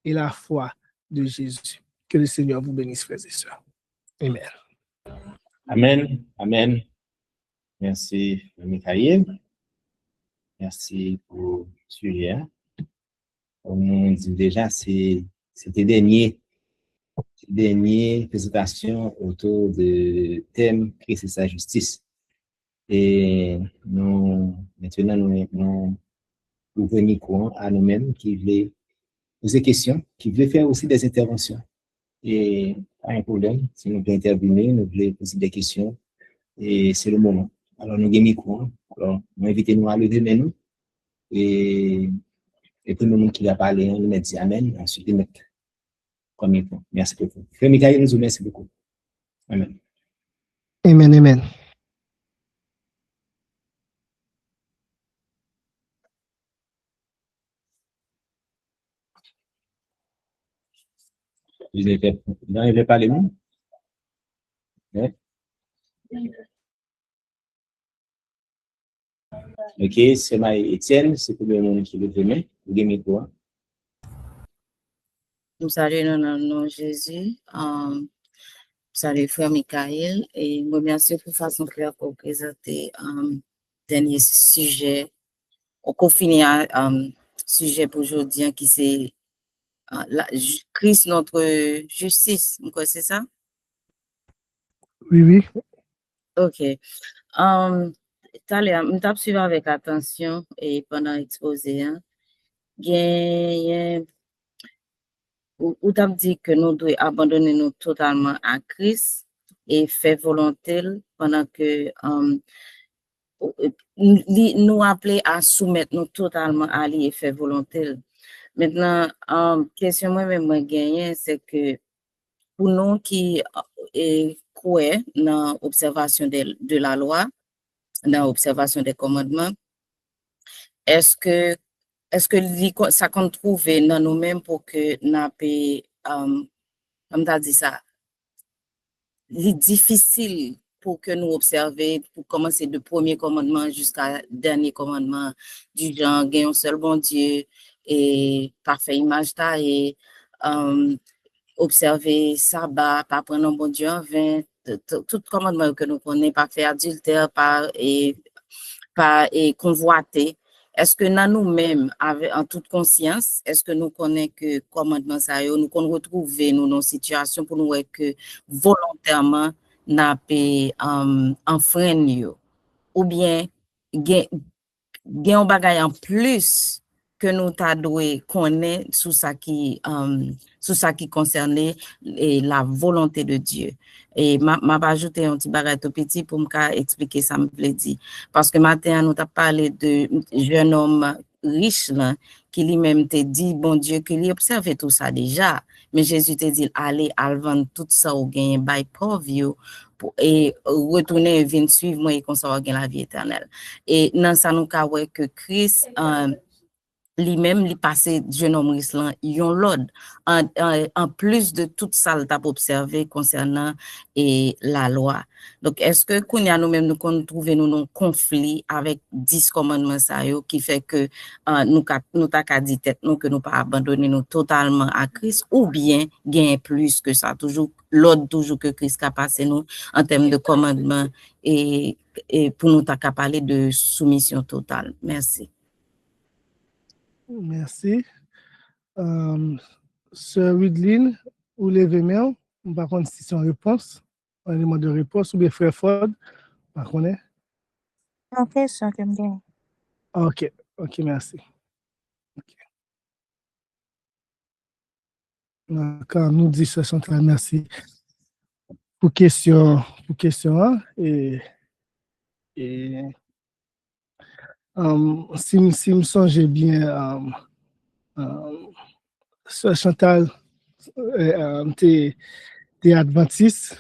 [SPEAKER 2] et la foi de Jésus. Que le Seigneur vous bénisse, frères et sœurs. Amen.
[SPEAKER 3] Amen. Amen. Merci, Michael. Merci pour le sujet. Comme on dit déjà, c'était dernière présentation autour du thème Christ et sa justice. Et maintenant, nous venons à nous-mêmes qui voulaient poser des questions, qui voulaient faire aussi des interventions. Et pas un problème, si nous voulons intervenir, nous voulons poser des questions, et c'est le moment. Alors, nous avons micro. Alors, nous invitons à lever nous. Et tout le monde qui va parler, nous met dit Amen. Ensuite, nous mettons comme micro. Merci beaucoup. Frère Michael, nous remercie beaucoup. Amen.
[SPEAKER 2] Amen, amen.
[SPEAKER 3] Vous n'avez pas les mots? Ouais. Ok, c'est Étienne, c'est pour le monde qui veut venir. Vous avez quoi?
[SPEAKER 4] Nous saluons dans le nom de Jésus. Salut frère Michael et je remercie pour façon claire pour présenter dernier sujet. On finit sujet pour aujourd'hui qui c'est Christ notre justice. C'est ça?
[SPEAKER 2] Oui, oui.
[SPEAKER 4] Ok. Je t'ai suivi avec attention et pendant l'exposé. Ou t'as dit que nous devons abandonner nous totalement à Christ et faire volonté pendant que nous appeler à soumettre nous totalement à lui et faire volonté. Maintenant, question moi gagné, c'est que pour nous qui croient dans l'observation de la loi, dans l'observation des commandements, est-ce que est-ce que ça qu'on trouve dans nous-mêmes pour que n'a pas, comme t'as dit ça, c'est difficile pour que nous observer, pour commencer de premier commandement jusqu'à dernier commandement, du genre, gagne un seul bon Dieu, et parfait image ta, et observer sabbat, pas prendre un bon Dieu en vain, tout commandement que nous connaissons, pas faire adultère, pas convoiter. Est-ce que dans nous-mêmes, en toute conscience, est-ce que nous connaissons que commandement ça, nous qu'on retrouve nous dans une situation pour nous voir que volontairement, n'a pas enfreint ou bien gen un bagay en plus que nous t'a doué connaître sous ça qui concernait la volonté de Dieu. Et m'a ajouté un petit bagay tout petit pour me expliquer ça me plaît dit. Parce que matin, nous t'a parlé de jeune homme riche là, qui lui-même t'a dit, bon Dieu, que lui observait tout ça déjà. Mais Jésus t'a dit, allez, vendre tout ça au gain, by pauvre, et retourner et venir suivre moi et qu'on s'en va gagner la vie éternelle. Et dans ça, nous avons que Christ, lui-même, lui passé jeune homme rislant, yon l'ordre, en plus de tout ça, il t'a observé concernant la loi. Donc, est-ce que nous-mêmes, nous trouvons nous dans conflit avec 10 commandements ça, qui fait que nous t'as dit tête nous que nous pas abandonner nous totalement à Christ, ou bien gain plus que ça, toujours l'ordre toujours que Christ a passé nous en termes de commandements et pour nous t'as parler de soumission totale. Merci.
[SPEAKER 2] Merci. Sœur Widlin, ou levez main, par contre, si c'est une réponse, un élément de réponse, ou bien Frère Ford, par contre.
[SPEAKER 5] Ok, ça, que bien.
[SPEAKER 2] Ok, merci. Okay. Quand nous dit Sœur Chantal, merci pour question 1 et si me songe bien, Sœur Chantal, t'es adventiste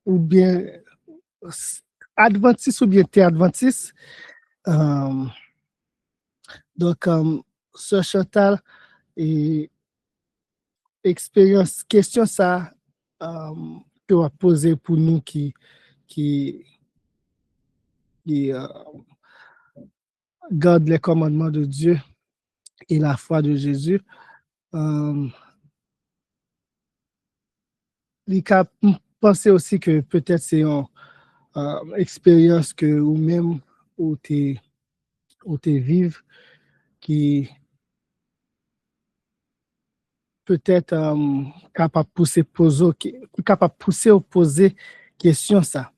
[SPEAKER 2] ou bien adventiste ou bien t'es adventiste. Donc, Sœur Chantal, et expérience, question ça que va poser pour nous qui gardent les commandements de Dieu et la foi de Jésus. Il faut penser aussi que peut-être c'est une expérience que ou même où tu vives qui peut-être capable de pousser ou poser question ça.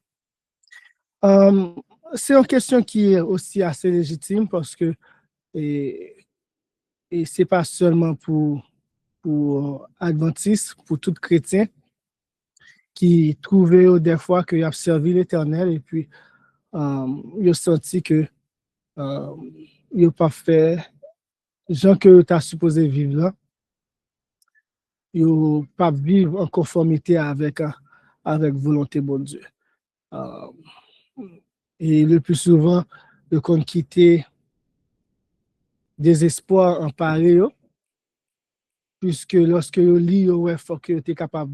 [SPEAKER 2] C'est une question qui est aussi assez légitime parce que et c'est pas seulement pour adventistes, pour tout chrétien qui trouvaient des fois qu'il a servi l'Éternel et puis il a senti que il n'a pas fait gens que tu as supposé vivre là. Il n'a pas vivre en conformité avec volonté de Dieu. Et le plus souvent, le compte quitter désespoir en pareil, puisque lorsque vous lit, il faut que tu es capable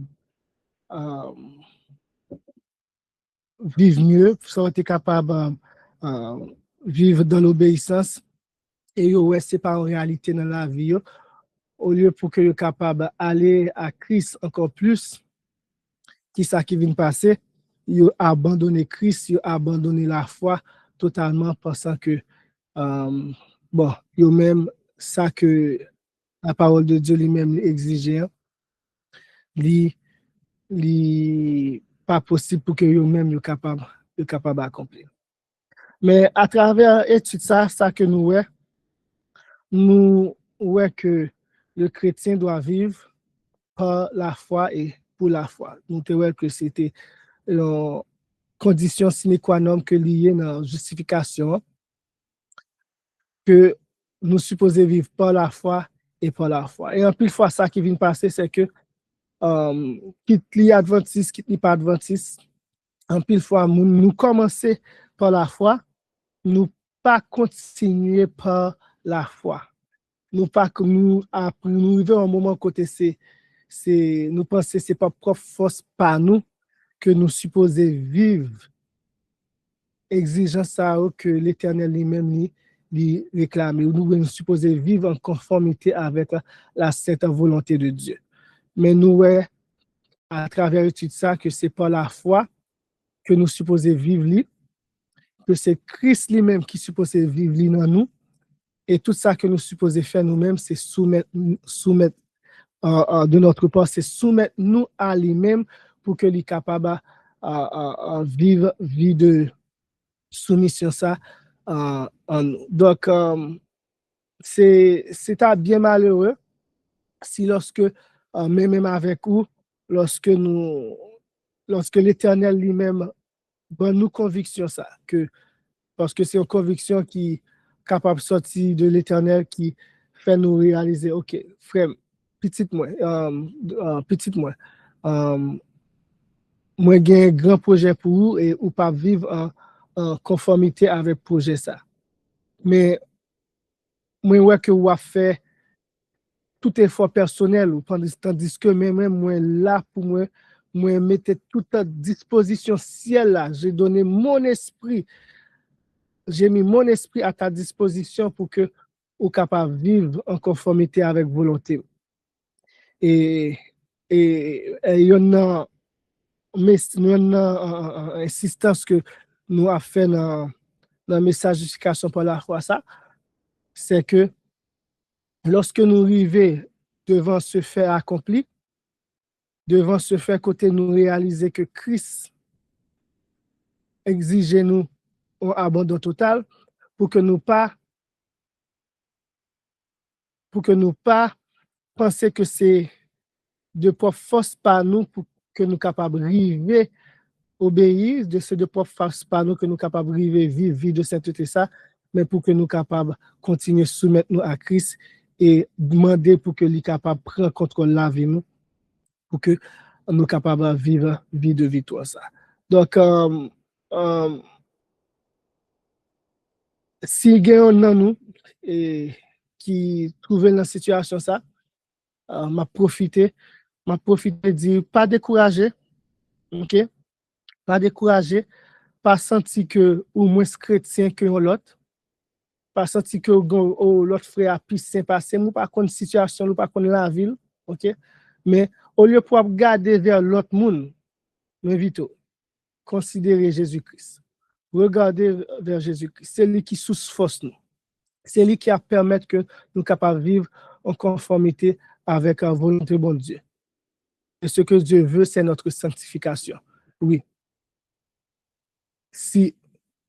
[SPEAKER 2] vivre mieux, ça tu es capable vivre dans l'obéissance. Et ce n'est pas en réalité dans la vie. Au lieu pour que vous soyez capable d'aller à Christ encore plus, qui ça qui vient passer, vous abandonnez Christ, vous abandonnez la foi totalement pensant que vous même ça que la parole de Dieu lui-même exigeait, li pas possible pour que vous-même soyez capable d'accomplir. Mais à travers étude ça que nous voyons que le chrétien doit vivre par la foi et pour la foi. Nous voyons que c'était une condition sine qua non que liée dans la justification, que nous supposons vivre par la foi et par la foi. Et en plus, fois, ça qui vient passer, c'est que quitte les adventistes, quitte les pas adventistes, en pile fois, nous commencer par la foi, nous pas continuer par la foi. nous pas que nous arrivons à un moment côté nous pensons c'est pas propre force par nous que nous supposons vivre exigence ça que l'Éternel lui-même lui réclame. Nous supposons vivre en conformité avec la sainte volonté de Dieu. Mais nous, à travers tout ça, que c'est pas la foi que nous supposons vivre, que c'est Christ lui-même qui supposé vivre dans nous, et tout ça que nous supposons faire nous-mêmes, c'est soumettre de notre part, c'est soumettre nous à lui-même pour que lui capable de vivre vie de soumission ça en nous. Donc, c'est bien malheureux si lorsque, même avec vous, lorsque l'Éternel lui-même donne nous conviction ça, parce que c'est une conviction qui est capable de sortir de l'Éternel qui fait nous réaliser, ok, frère, petite moi, moi j'ai un grand projet pour vous et ou pas vivre en conformité avec le projet ça. Mais moi ouais que vous avez fait tout effort personnel tandis que même moi là pour moi mettais toute à disposition ciel là, j'ai donné mon esprit, j'ai mis mon esprit à ta disposition pour que vous capable vivre en conformité avec volonté. Et il y en a insistance que nous avons fait dans le message d'éducation par la foi, ça, c'est que lorsque nous arrivons devant ce fait accompli, devant ce fait côté nous réaliser que Christ exige nous un abandon total pour que nous pas penser que c'est de propre force par nous pour que nous capables d'arriver obéir, de ce de propre force par nous que nous capables d'arriver vivre vie de sainteté ça, mais pour que nous capables continuer à soumettre nous à Christ et demander pour que lui capable prendre contrôle de la vie nous, pour que nous capables de vivre vie de victoire ça. Donc, si il y a un dans nous qui trouve dans la situation ça, m'a profité de dire pas décourager, ok? Pas décourager, pas sentir que ou moins chrétien que l'autre, pas sentir que l'autre frère a plus saint passé, ou pas connaître situation, ou pas connaître la ville, ok? Mais au lieu pour regarder vers l'autre monde, m'invite considérer Jésus-Christ. Regardez vers Jésus-Christ. C'est lui qui source force nous. C'est lui qui a permis que nous capables de vivre en conformité avec la volonté de bon Dieu. Et ce que Dieu veut, c'est notre sanctification. Oui. Si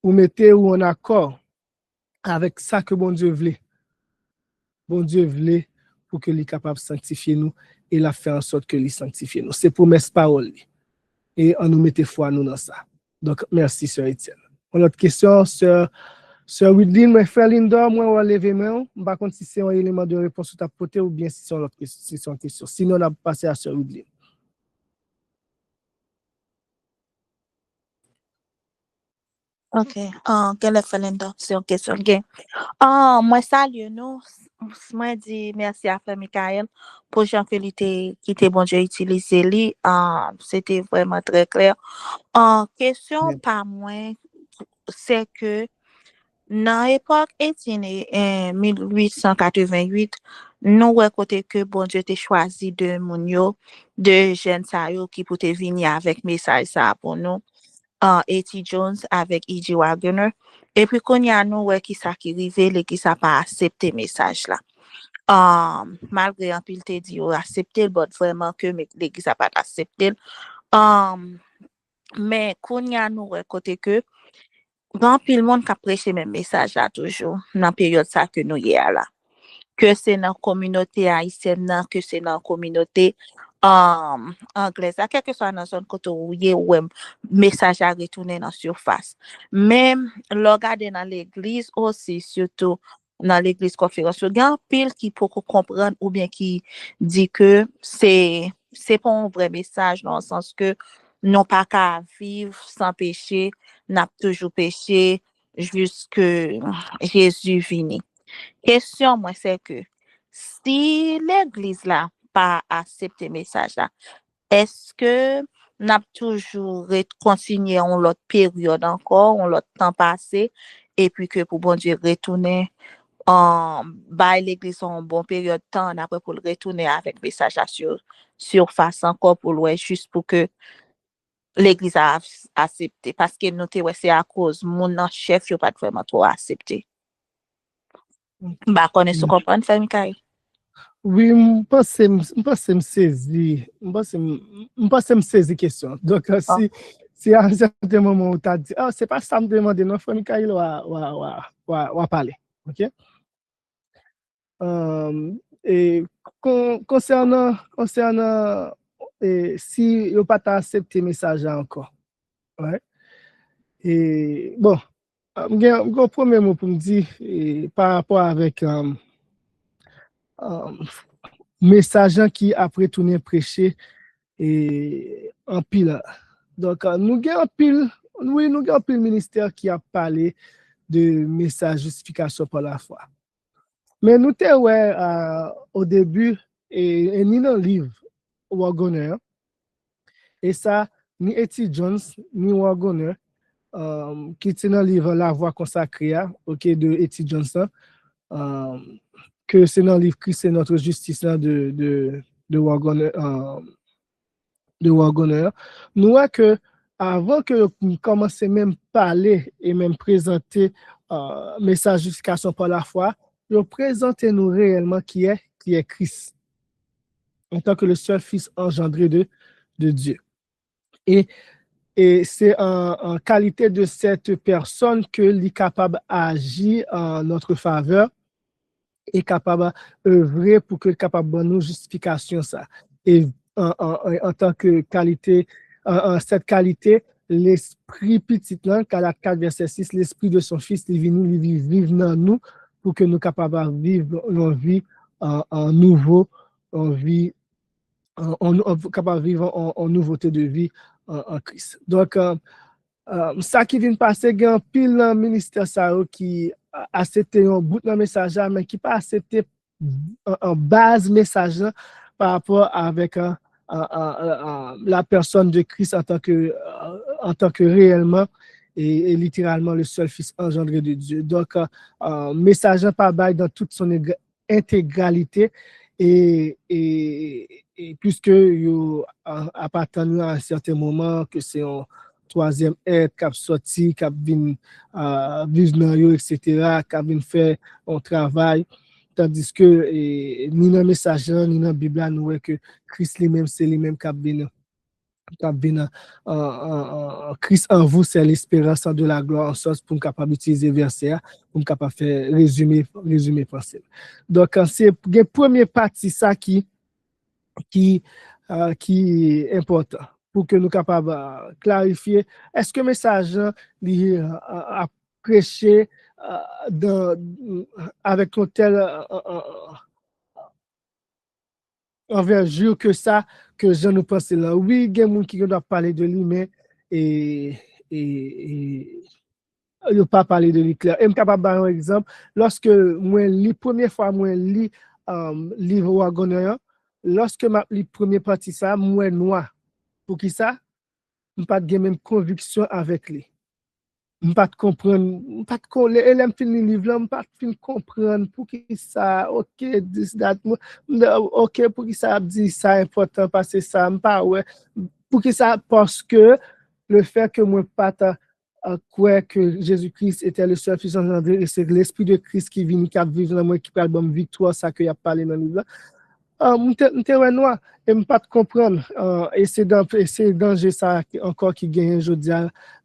[SPEAKER 2] vous mettez ou en accord avec ça que bon Dieu voulait pour que lui capable de sanctifier nous et la faire en sorte que lui sanctifie nous. C'est promesse parole. Et on nous mette foi nous dans ça. Donc, merci, Sœur Étienne. Une autre question, Sœur Widlin, mon frère Linda, moi, on va lever main. Je ne sais pas si c'est un élément de réponse que tu as porté ou bien si c'est une question. Sinon, on a passé à Sœur Widlin.
[SPEAKER 5] Ok, quelle est Linda? C'est une question. Okay. Moi, salue nous. Moi, dis merci à Frère Michael pour Jean que qui était bon Dieu utilisé lui. C'était vraiment très clair. Question par moi, c'est que dans l'époque en 1888, nous côté que bon Dieu t'a choisi de mounio, de jeunes qui pour venir avec message ça pour nous. A.T. Jones avec E.G. Wagner. Et puis, quand il y a nous, qui ça qui rive, qui ça pas accepté message là. Malgré un pile te dit, accepté, but vraiment que l'église n'a pas accepté. Mais quand il y a nous, côté que, grand pile monde qui a prêché même message là toujours, dans la période ça que nous y a là. Que c'est dans la communauté haïtienne, que c'est dans la communauté anglaise, quel que soit dans la zone côté où il y a un message à retourner dans la surface. Même le regarder dans l'église aussi, surtout dans l'église conférence, il y a un pile qui peut comprendre ou bien qui dit que c'est pas un vrai message dans le sens que non pas qu'à vivre sans péché, n'a toujours péché jusque Jésus vini. Question, moi, c'est que si l'église là pas accepté message là, est-ce que n'a toujours continué en l'autre période encore, en l'autre temps passé, et puis que pour bon Dieu retourner en bas l'église en bon période de temps, après pour le retourner avec message là surface encore pour le juste pour que l'église a accepté, parce que nous c'est à cause mon chef n'a pas vraiment trop accepté. Bah, connaissez ce comprendre, frère Michael?
[SPEAKER 2] Oui, je pense que me saisi question. Donc, si à un certain moment où tu as dit, ah, c'est pas ça me demander, non, frère Michael va parler. OK? Et concernant si vous pas accepté le message encore. Ouais. Et bon, un premier mot pour me dire par rapport avec message qui après tourner prêcher et en pile. Donc, nous avons un pile ministère qui a parlé de message justification par la foi. Mais nous avons au début, et ni dans le livre Wagoner, et ça, ni Eti Jones, ni Wagoner, qui est dans le livre La Voix consacrée, de Eti Johnson, que c'est dans le livre Christ et notre justice de Wagoner. Nous voyons que avant que nous commencions même à parler et même présenter message de justification par la foi, nous présentons réellement qui est Christ, en tant que le seul Fils engendré de Dieu. Et c'est en qualité de cette personne que l'est capable d'agir en notre faveur et capable d'œuvrer pour que capable de nous justification ça. Et en tant que qualité, cette qualité, l'esprit petit, Galates 4, verset 6, l'esprit de son Fils est venu vivre dans nous pour que nous capables de vivre une vie en nouveau, en vie, capable de vivre en nouveauté de vie en Christ. Donc, ça qui vient de passer, il y a un pile ministère qui a accepté un bout de message, mais qui pas accepté en base message par rapport avec la personne de Christ en tant que réellement et littéralement le seul Fils engendré de Dieu. Donc, message pas bail dans toute son intégralité et puisque il appartient à un certain moment que c'est un troisième être qui a sorti, qui a vivre dans eux, etc., qui a fait un travail. Tandis que ni dans le message, ni dans la Bible, nous voyons que Christ lui-même, c'est lui-même qui a venu. Christ en vous, c'est l'espérance de la gloire en sorte pour nous capable d'utiliser verset, pour nous capable de faire résumer pensée. Donc, c'est la première partie ça qui est important pour que nous capables de clarifier est-ce que le message a prêché avec un tel envergure que ça, que je ne pense là. Oui, il y a des gens qui doivent parler de lui, mais il ne pas parler de lui clair. Et je suis capable de donner un exemple. Lorsque moi, la première fois, moi, lis livre Wagoner, lorsque je lis la première partie, ça, moi, noir. Pour qui ça? Je n'ai pas de même conviction avec lui. Je ne pas comprendre, je pas elle fini le livre, je pas comprendre pour qui ça, ok, this, that, ok, pour qui ça dit ça important, parce que ça, pas ouais, pour qui ça, parce que le fait que moi pas croire que Jésus-Christ était le seul Fils engendré, et c'est l'Esprit de Christ qui vient, qui vivre dans moi, qui parle de victoire, ça que y a parlé dans le livre. Je noir et je pas comprendre et c'est danger ça encore qui gagne aujourd'hui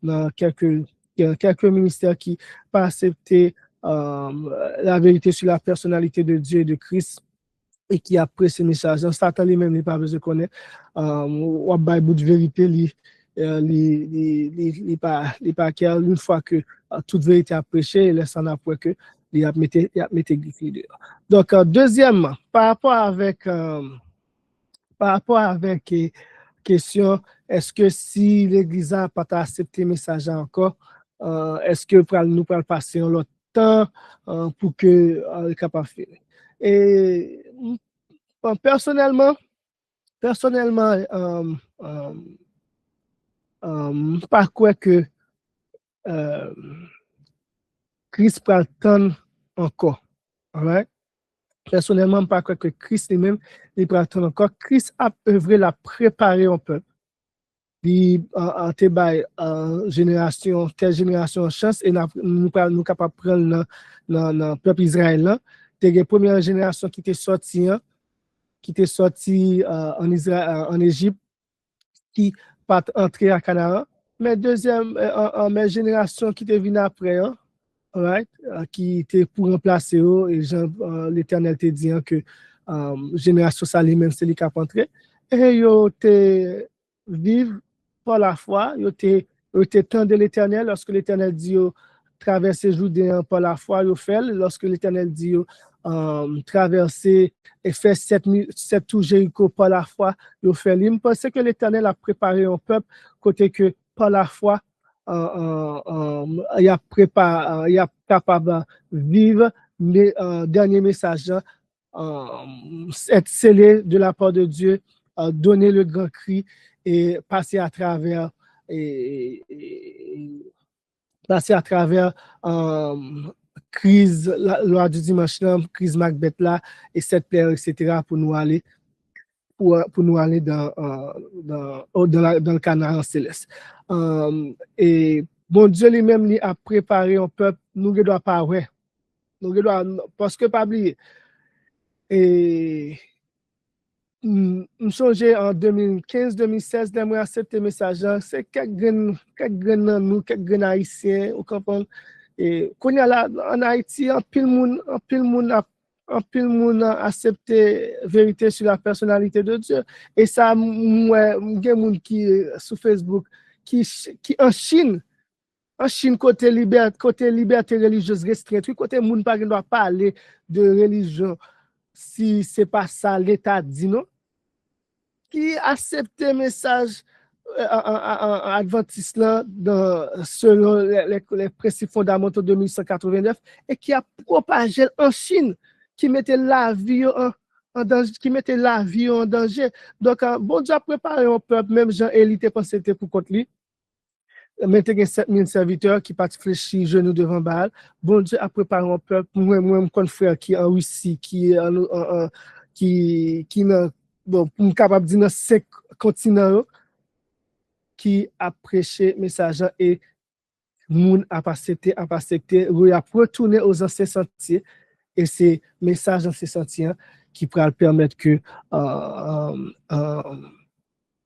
[SPEAKER 2] dans quelques ministères qui pas accepté la vérité sur la personnalité de Dieu et de Christ et qui apprécient ce message. Satan lui-même n'est pas besoin de connaître ou à bout de vérité pas une fois que toute vérité a prêché et laisse en après que il a mis griffe dehors. Donc deuxièmement par rapport avec question est-ce que si l'église n'a pas accepté le message encore est-ce que nous pourrons passer à l'autre temps pour que capable faire. Et personnellement, pas quoi que Christ peut attendre encore. Alright? Personnellement, pas quoi que Christ lui-même, il peut attendre encore. Christ a œuvré la préparer un peuple. Il a été génération, telle génération en chance et nous sommes capables de prendre le peuple israélien. C'est la première génération qui était sortie en Israël, en Égypte, qui pas entré à Canaan. Mais deuxième, mes génération qui était venue après, right, qui était pour remplacer eux, et l'Éternel te dit que génération ça lui-même, c'est lui qui a entré. Et ils te vivent par la foi, ils te temps de l'Éternel, lorsque l'Éternel dit traverser Jourdain par la foi, ils fait, lorsque l'Éternel dit traverser et faire 7 tours Jéricho par la foi, ils fait. Je pense que l'Éternel a préparé un peuple côté que par la foi, il a capable de vivre le dernier message, être scellé de la part de Dieu, donner le grand cri et passer à travers crise, la loi du dimanche, crise Macbeth là, et cette plaire, etc., pour nous aller dans le Canaan céleste. Et bon Dieu lui-même lui a préparé un peuple, nous ne devons pas, ouais. Nous devons, parce que pas oublier. Et nous songeons en 2015-2016, nous avons accepté le message, c'est quelques grains haïtiens, vous comprenez? Et quand il y a là, en Haïti, en pile monde a accepté la vérité sur la personnalité de Dieu. Et ça, moi, il y a des gens qui sur Facebook, qui en Chine, côté liberté religieuse restreinte, côté monde pas doit parler de religion si c'est pas ça l'État dit non, qui accepte le message adventiste là selon les principes fondamentaux de 1189 et qui a propagé en Chine, qui mettait la vie en danger, Donc, bon Dieu a préparé un peuple, même Jean-Élie était pensé pour contre lui. Maintenant, 7000 serviteurs qui partent fléchir genoux devant Baal. Bon Dieu a préparé un peuple, moi, mon frère qui est en Russie, qui bon, pour me capable de dire dans 5 continents, qui a prêché le message et moun a pas accepté, il a retourné aux anciens sentiers et c'est le message dans ces sentiers qui pourra permettre que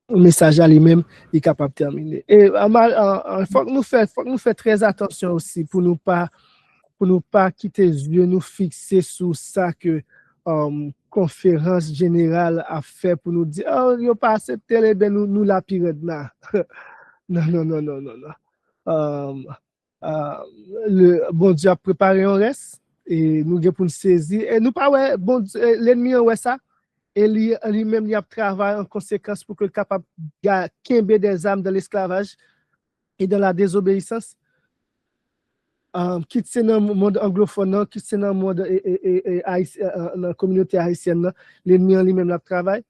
[SPEAKER 2] le message à lui-même est capable de terminer. Et il faut que nous fassions très attention aussi pour nous pas quitter les yeux, nous fixer sur ça que conférence générale a fait pour nous dire, oh, il n'a pas accepté, eh bien, nous la pirate là. Non. Le bon Dieu a préparé un reste et nous devons pour nous saisir. Et nous pas ouais, bon l'ennemi ouais ça. Et lui-même, il a travaillé en conséquence pour que le capable de quimber des âmes dans l'esclavage et dans la désobéissance. Quitte dans le monde anglophone, quitte dans le monde dans la communauté haïtienne, l'ennemi lui-même a travaillé.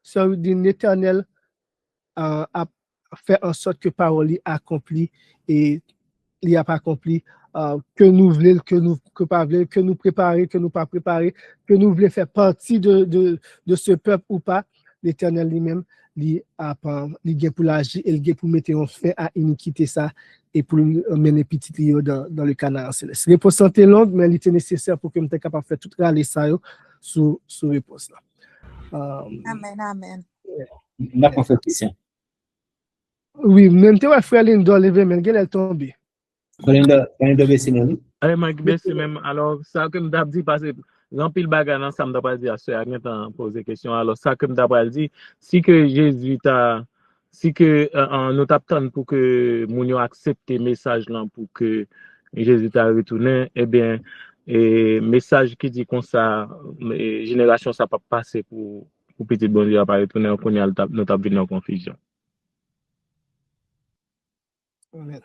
[SPEAKER 2] Ça veut dire l'Éternel a fait en sorte que parole accomplie et il n'y a pas accompli que nous voulons, que nous pas voulons, que nous préparer, que nous pas préparer, que nous voulons faire partie de ce peuple ou pas. L'Éternel lui-même, il a pour l'agir et il a pour mettre en fin à iniquité ça et pour mener petit dans le Canaan céleste. Réponse santé longue, mais elle était nécessaire pour que nous soyons capables de faire tout râler ça sous réponse là.
[SPEAKER 5] Amen.
[SPEAKER 3] La confession.
[SPEAKER 2] Oui, même toi, frère Lindo, levé, mais elle est tombée.
[SPEAKER 6] Allez, Mike, merci même. Alors, ça que nous avons dit, parce que remplir le bagage, ça me pas dit à ce à poser question. Alors, ça que nous avons dit, si que Jésus t'a, si que nous t'attendons pour que nous accepte le message là, pour que Jésus t'a retourné, eh bien, message qui dit comme ça, génération, ça peut passer pour petit bon Dieu à pas retourner, on connaît nous t'avons venu en confusion.
[SPEAKER 2] Amen.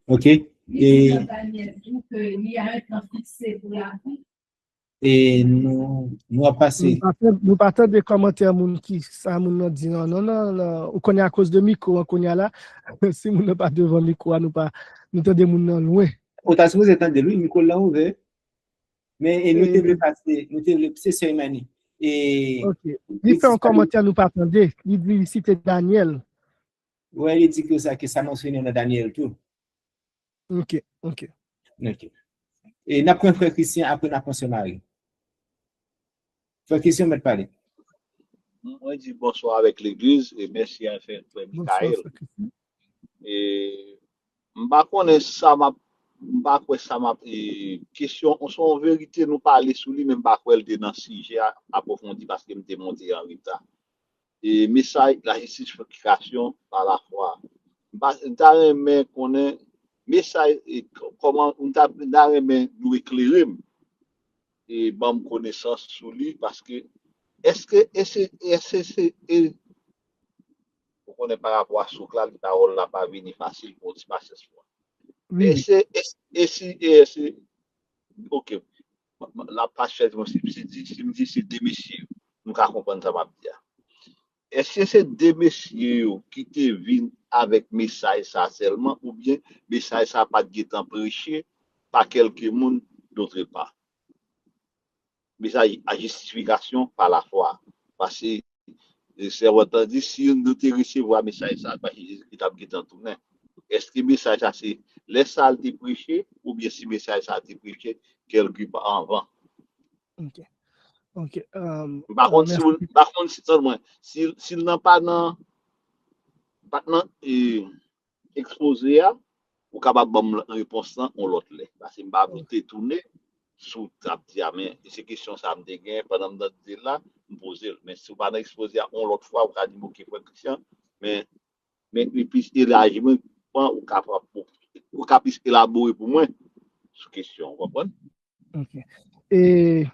[SPEAKER 3] OK. Et
[SPEAKER 7] qu'il y a un temps fixé pour la vie.
[SPEAKER 3] Et nous avons passé.
[SPEAKER 2] Nous partons des commentaires moun qui ça moun dit non, on connaît à cause de micro, on connaît là. Si moun n'a pas devant micro, nous pas nous tendez moun nan loin.
[SPEAKER 3] Autant vous attendez lui, micro là ouvert. Mais nous devons passer, nous devons c'est cérémonie. Et
[SPEAKER 2] OK. Il fait un commentaire nous pas attendre. Il dit citer Daniel.
[SPEAKER 3] Ouais, il dit que ça mentionné dans Daniel tout.
[SPEAKER 2] OK.
[SPEAKER 3] Et n'a pas frère Christian après n'a pas son mari. Frère Christian m'a parlé.
[SPEAKER 8] Moi dis bonsoir avec l'église et merci à frère Michael. Et m'pa connait ça m'a question en vérité nous parler sur lui même pas quoi dans sujet approfondi parce que m'était monté en retard. Et message la justification par la foi. M'ta mais connaît message comment on t'a nous éclairer et bonne connaissance sur lui parce que est-ce que vous connaissez par rapport à ce que la parole n'a pas venu facile pour se passer ce fois. Et ok la page si me dit c'est deux messieurs nous ca comprendre ça m'a dire. Est-ce que c'est deux messieurs qui te viennent avec message ça seulement ou bien message ça pas de temps prêché par quelques monde d'autre part. Message à justification par la foi parce que c'est entendu si nous te recevoir message ça parce que Jésus t'a dit en tourner. Est-ce que message ça c'est laisse ça te prêcher ou bien si message ça te prêché quelque part avant.
[SPEAKER 2] OK.
[SPEAKER 8] Par contre s'il n'a pas dans exposé ou capable de réponse on l'autre là parce que m'a tourner sous table mais c'est question ça me dégaine pendant me dire là me poser mais si pas exposé on l'autre fois ou a dit OK frère Christian mais puis élargissement ou capable élaborer pour moi sur question vous comprenez.
[SPEAKER 2] OK. Et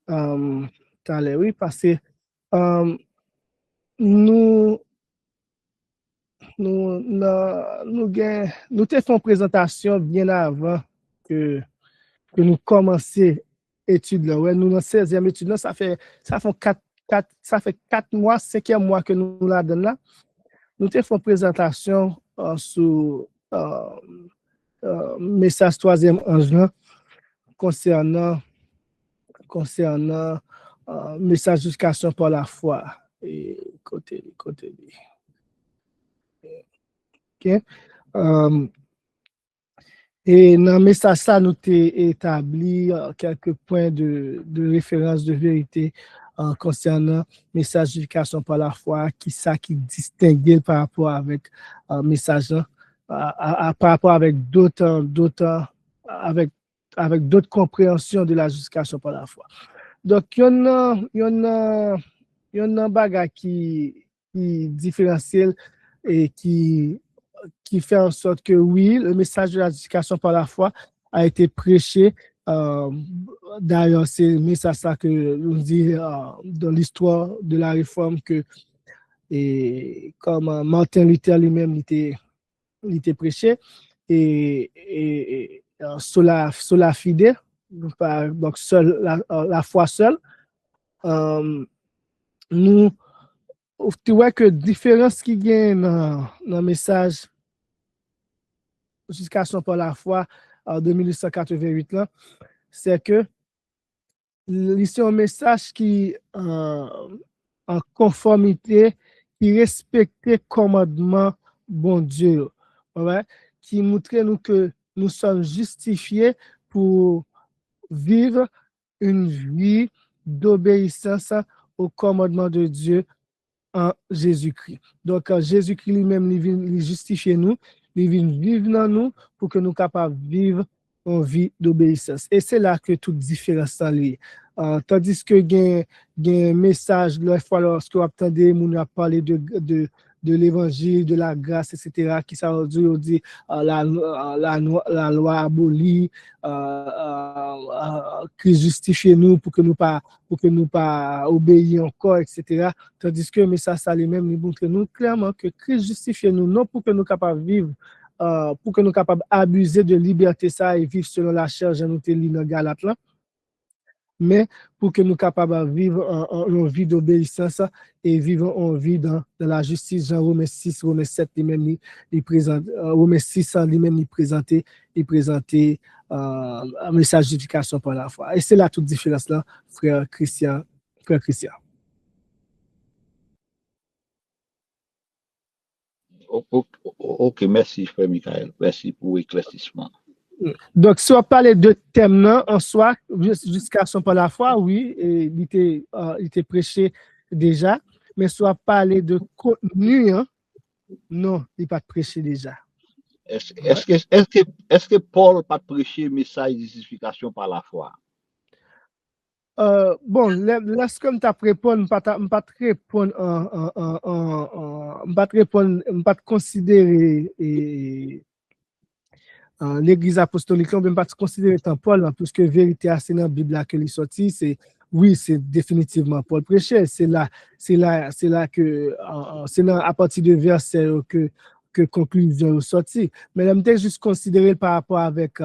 [SPEAKER 2] oui parce que nous te font présentation bien avant que nous commencer étude là. Ouais, nous dans 16e étude là, ça fait 4 mois, 5e mois que nous la donne là. Nous te font présentation sur message 3e ange là concernant message justification par la foi et côté. OK. Et dans le message ça nous t'ai établi quelques points de référence de vérité concernant message justification par la foi qui distingue par rapport avec message par rapport avec d'autres compréhensions de la justification par la foi. Donc il y en a bagage qui différentiel et qui fait en sorte que oui, le message de la justification par la foi a été prêché. D'ailleurs, c'est le message ça que nous dit dans l'histoire de la réforme que et comme Martin Luther lui-même il était prêché et sola fide, donc seul la foi seule. Nous tu vois que différence qui gagne dans le message justification par la foi de 1888 là, c'est que c'est un message qui en conformité, qui respectait commandement bon Dieu, ouais, qui montrait nous que nous sommes justifiés pour vivre une vie d'obéissance au commandement de Dieu en Jésus-Christ. Donc, Jésus-Christ lui-même, il justifie nous, il vient vivre dans nous pour que nous soyons capables de vivre une vie d'obéissance. Et c'est là que toute différence est liée. Tandis que il y a un message, lorsque vous entendez, on a parlé de l'évangile, de la grâce, etc., qui ça dit la loi abolie, qui justifie nous pour que nous pas obéir encore, etc. Tandis que le message ça lui-même nous montre nous clairement que Christ justifie nous non pour que nous capables de vivre capables d'abuser de liberté ça et vivre selon la chair, j'en ai lu dans Galate là. Mais pour que nous soyons capables de vivre une vie d'obéissance et vivre une vie dans la justice. Jean Romains 6, Romains 7, lui-même, il présente, Romains 6, lui-même, il présentait un message d'éducation par la foi. Et c'est là toute différence là, frère Christian.
[SPEAKER 8] Ok, merci, frère Michael. Merci pour l'éclaircissement.
[SPEAKER 2] Donc, si on parlait de thème là, en soi, jusqu'à son par la foi, oui, et il était prêché déjà, mais si on parlait de contenu, hein, non, il n'est pas prêché déjà.
[SPEAKER 8] Est-ce que Paul pas prêché le message de justification par la foi?
[SPEAKER 2] Bon, lorsque je t'ai répondu, je ne vais pas considérer l'église apostolique, on ne peut pas considérer tant Paul, hein, puisque vérité c'est dans la Bible que est sorti, oui, c'est définitivement Paul prêchait. C'est là que c'est à partir de verset que conclusion est sortie. Mais là, je juste considéré par rapport avec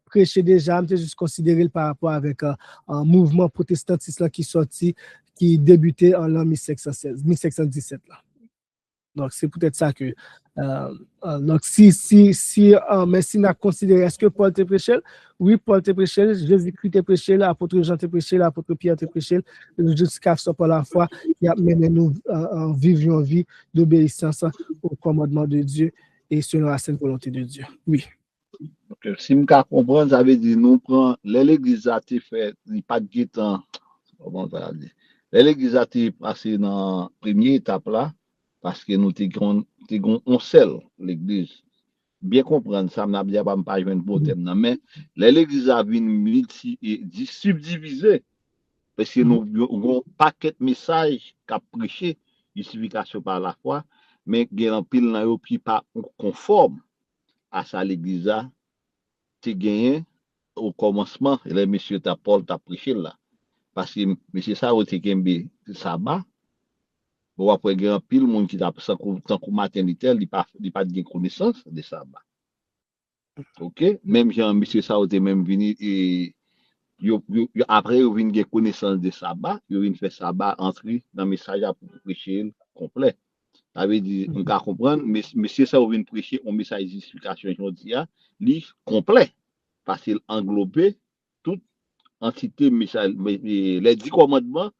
[SPEAKER 2] prêcher déjà, je juste considéré par rapport avec un mouvement protestantiste qui sorti, qui débutait en l'an 1717 là. Donc, c'est peut-être ça que. Donc, mais si on a considéré, est-ce que Paul te prêchait? Oui, Paul te prêchait, Jésus-Christ te prêchait, l'apôtre Jean te prêchait, l'apôtre Pierre te prêchait, jusqu'à ce par la foi, il a mené nous vivre une vie d'obéissance au commandement de Dieu et selon la sainte volonté de Dieu. Oui.
[SPEAKER 8] Okay. Si je comprends, ça veut dire nous prenons l'église a été fait, il n'y a pas de temps. Comment on va dire? L'église a été passée dans la première étape là. Parce que nous avons un seul, l'église. Bien comprendre ça, je ne vais pas jouer pour thème, mais l'église a vu subdivisée. Parce que nous avons un paquet de messages qui a prêché, justification par la foi, mais il y a un pile qui n'est pas conforme à ça, l'église a gagné au commencement, et le monsieur Paul t'a prêché là. Parce que monsieur ça a été gagné sabbat. Bon, après, il y a un pile monde qui a sans maternité, il n'a pas de connaissance de sabbat. OK? Même Jean, monsieur ça a même venu et après, il vient de connaissance de sabbat, il vient faire sabbat entrer dans le message pour prêcher complet. Ça veut dire, on peut comprendre, mais monsieur ça vient prêcher un message d'explication, je dis, livre complet. Parce qu'il englobe toute entité, message, les 10 commandements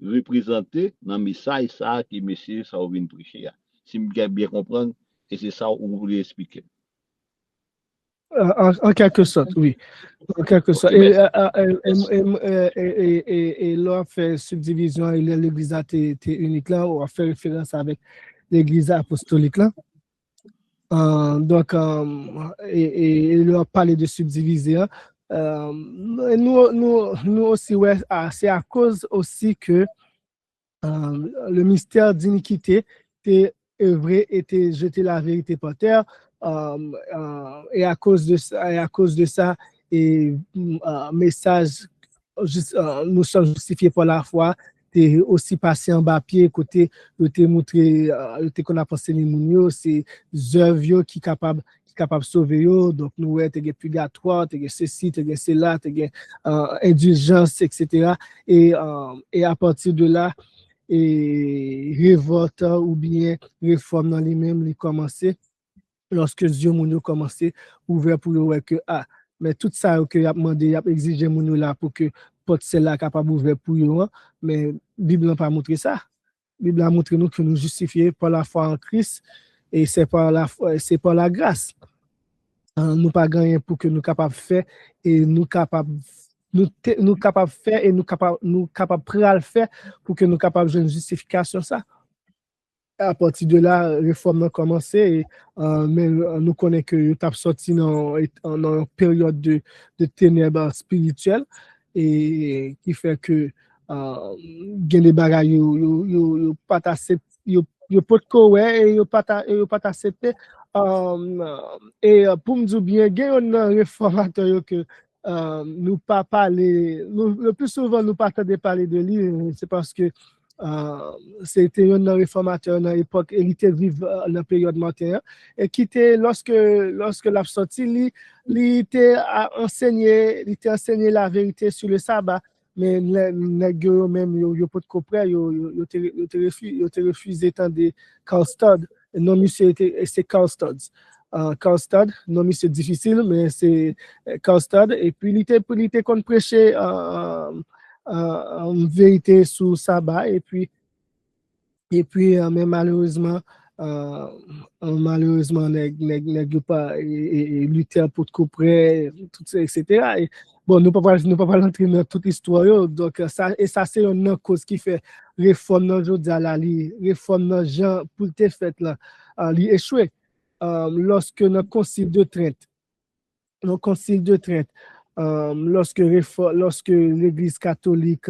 [SPEAKER 8] représentés dans le message ça que monsieur ça vient prêcher. Si je bien comprendre, et c'est ça que vous voulez expliquer.
[SPEAKER 2] En quelque sorte, oui. En quelque sorte.
[SPEAKER 8] Okay,
[SPEAKER 2] et là, on fait subdivision, et l'église est unique là, on fait référence avec l'église apostolique là. Donc, et là, on parle de subdiviser. Nous aussi, ouais, c'est à cause aussi que le mystère d'iniquité était œuvré, était jeté la vérité par terre. Et à cause de ça, et message, nous sommes justifiés par la foi, t'es aussi passé en bas pied, côté, te montré, qu'on a pensé les mounios, c'est œuvres qui capable de sauver yo. Donc nous t'es purgatoire, t'es ceci, t'es cela, t'es indulgence, etc. Et à partir de là, et révolte ou bien réforme dans les mêmes les commencer lorsque Dieu moun commencé ouvert pour ouais que mais tout ça que y a demandé y a exigé moun là pour que porte celle-là capable ouvert pour eux, mais Bible n'a pas montré ça. Bible a montré nous que nous justifiés par la foi en Christ et c'est par la grâce. Nous pas gagner pour que nous capables faire et nous capables faire et nous capables prêt à le faire pour que nous capables de une justification ça. À partir de là, la réforme a commencé et mais nous connaissons que nous avons sorti dans une période de ténèbres spirituelles et qui fait que des bagailles yo pas accepté yo pas de correct et yo pas accepté et pour me dire bien il y a un réformateur que nous pas parler le plus souvent nous pas de parler de lui, c'est parce que C'était un réformateur dans l'époque, il était vivant dans la période matin, et qui était, lorsque l'a sorti, il était enseigné la vérité sur le sabbat, mais les gars même, ils pas de comprendre, ils ont refusé tant de Carl Studd. Non, monsieur, c'est Carl Studd. Carl Studd, non, monsieur, difficile, mais c'est Carl Studd, et puis il était qu'on prêchait en vérité sur le sabbat, et puis mais malheureusement, n'est pas lutter pour couper, tout ça, etc. Et, bon, nous ne pouvons pas rentrer dans toute l'histoire, donc ça c'est une cause qui fait réforme dans aujourd'hui à la réforme dans Jean pour te fait là, échoué. Lorsque notre concile de Trente, lorsque l'Église catholique,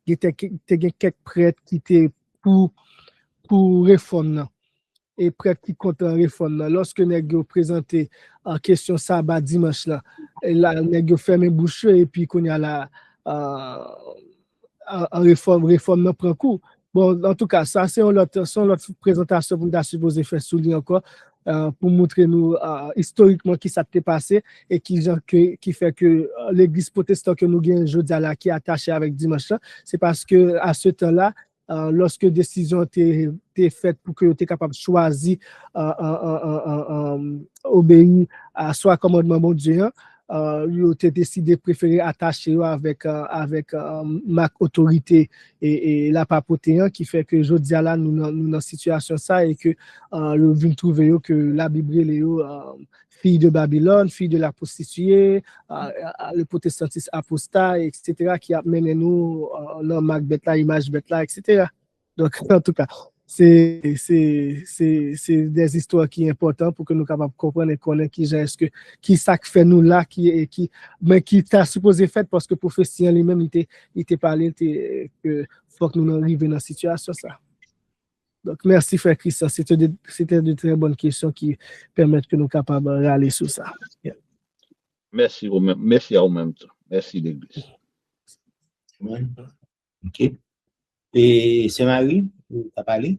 [SPEAKER 2] il y a quelques prêtres qui étaient pour réforme et prêtres qui comptent en réforme. Lorsque nous présenté en question sabbat dimanche là, et là nous fermé bouche et puis qu'on y a la réforme prend coup. Bon, en tout cas, ça c'est une autre présentation pour nous supposé faire souligner encore. Pour montrer nous historiquement qui s'est passé et qui fait que l'église protestante que nous gagnons aujourd'hui qui est attachée avec dimanche, c'est parce que à ce temps-là, lorsque décision était faite pour que tu es capable de choisir obéir à soit commandement bon Dieu, ils ont décidé de préférer attacher avec ma autorité et la papauté qui fait que je dis là nous dans situation ça et que nous venons trouver que la Bible est fille de Babylone, fille de la prostituée, le protestantisme apostat, etc., qui a mené nous dans Macbeth là, image bête là, etc. Donc, en tout cas, c'est des histoires qui sont importantes pour que nous soyons capables de comprendre et connaître qui ça fait nous là, mais qui t'a supposé fait parce que le professeur lui-même, il t'a parlé que faut que nous arrivions dans la situation ça. Donc, merci, frère Christian. C'était de très bonnes questions qui permettent que nous soyons capables de râler sur ça. Yeah.
[SPEAKER 8] Merci à vous-même. Merci, l'Église.
[SPEAKER 3] OK. Et c'est Marie, tu as parlé?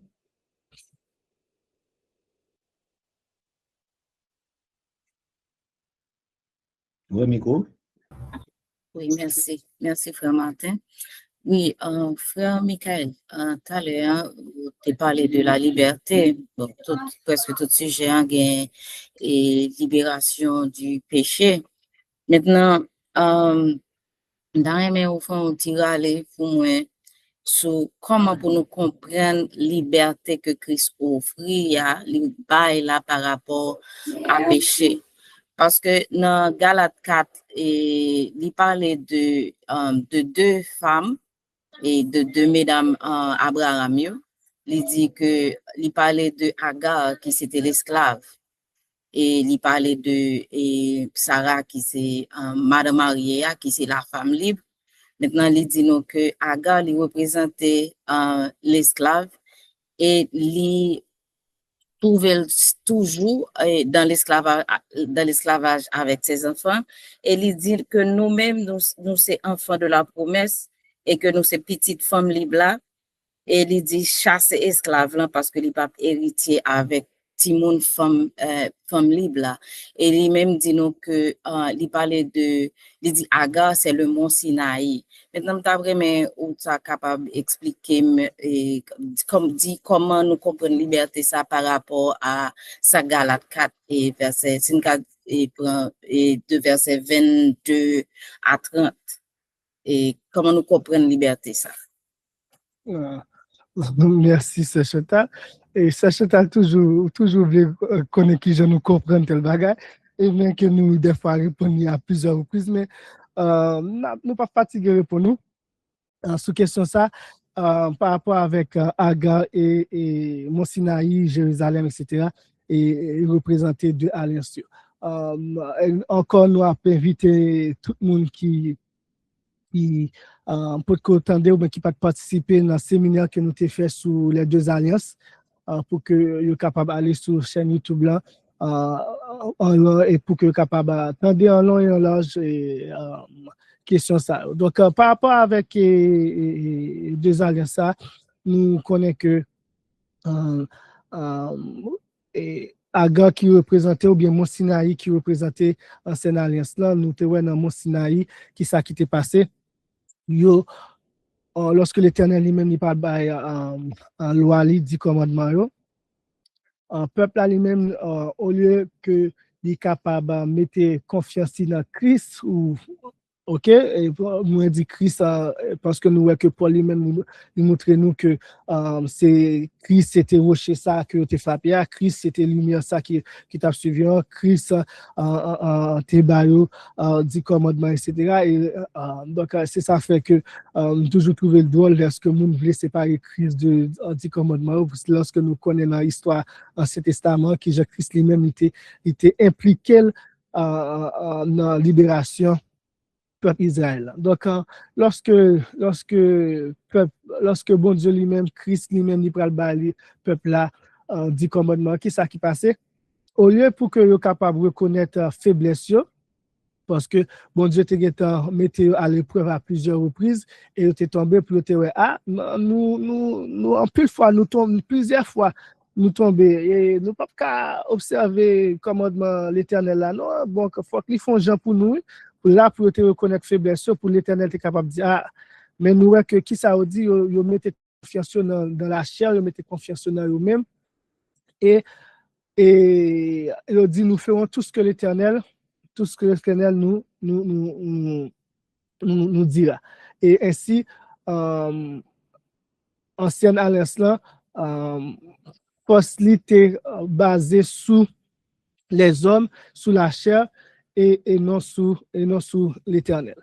[SPEAKER 3] Oui, micro.
[SPEAKER 4] Oui, merci. Merci, frère Martin. Oui, frère Michael, tout à l'heure, tu as parlé de la liberté, donc presque tout sujet et libération du péché. Maintenant, dans les au fond, on tire aller pour moi sur comment pour nous comprendre la liberté que Christ offre, là par rapport à péché. Parce que dans Galates 4, il parlait de deux femmes et de deux mesdames Abraham. Il dit que il parlait de Agar qui c'était l'esclave et il parlait de Sarah qui c'est Madame Maria qui c'est la femme libre. Maintenant il dit nous que Agar il représentait l'esclave et il trouvait toujours dans l'esclavage avec ses enfants et il dit que nous-mêmes nous c'est enfants de la promesse et que nous ces petites femmes libres là et il dit chasser esclaves là parce que les papes héritier avec Timon femme libre là et lui même dit nous que il parlait de il dit Agar c'est le mont Sinaï. Maintenant tu as vraiment ou tu es capable d'expliquer comment nous comprenons liberté ça par rapport à sa Galates 4 et verset 5 et de verset 22 à 30 et comment nous comprenons liberté ça.
[SPEAKER 2] Merci, Sacheta. Et Sacheta toujours connaît qui je nous comprends tel bagage. Et bien que nous, des fois, répondons à plusieurs reprises, mais nous pas fatigués pour nous. Sous question ça, par rapport avec Agar et Mont Sinaï, Jérusalem, etc., et représenter deux alliances. Encore, nous avons invité tout le monde qui peut qu'entendre ou qui peut participer dans le séminaire que nous avons fait sur les deux alliances pour que soient capables d'aller sur la chaîne YouTube là et pour que soient capables d'attendre en long et en large et question ça. Donc par rapport avec les deux alliances ça, nous connaissons que Agar qui représentait, ou bien Mont Sinaï qui représentait l'ancienne alliance là, nous te voyons dans Mont Sinaï, qui ça qui t'est passé. Lorsque l'Éternel lui-même n'y parle en loi, il dit commandement, peuple lui-même, au lieu que il est capable de mettre confiance dans Christ ou OK, et nous dit Christ parce que nous voyons que Paul lui-même nous montre nous que c'est Christ c'était rocher ça que tu frappé, Christ c'était lumière ça qui t'a suivi, Christ t'es baillot dit commandement etc. Et donc c'est ça fait que toujours trouver le drôle lorsque nous voulons séparer Christ de dit commandement lorsque nous connaissons l'histoire Ancien Testament que Jésus-Christ lui-même était impliqué dans la libération peuple Israël. Donc, lorsque bon Dieu lui-même, Christ lui-même, il prend le peuple là, dit commandement, qui ça qui passait? Au lieu pour que vous capable de reconnaître faiblesse, parce que bon Dieu te mettait à l'épreuve à plusieurs reprises et vous êtes tombé pour te dire, nous, en plusieurs fois, nous tomber et nous pas qu'à observer le commandement l'Éternel là. Non, bon, il faut qu'ils font gens pour nous. Là, pour te reconnaître faiblesse, pour l'Éternel, tu es capable de dire, mais nous, que qui ça dit, vous mettez confiance dans la chair, vous mettez confiance dans vous-même. Et il dit, nous ferons tout ce que l'Éternel nous dira. Et ainsi, ancienne alliance là, possibilité basée sous les hommes, sous la chair, et non sous l'Éternel.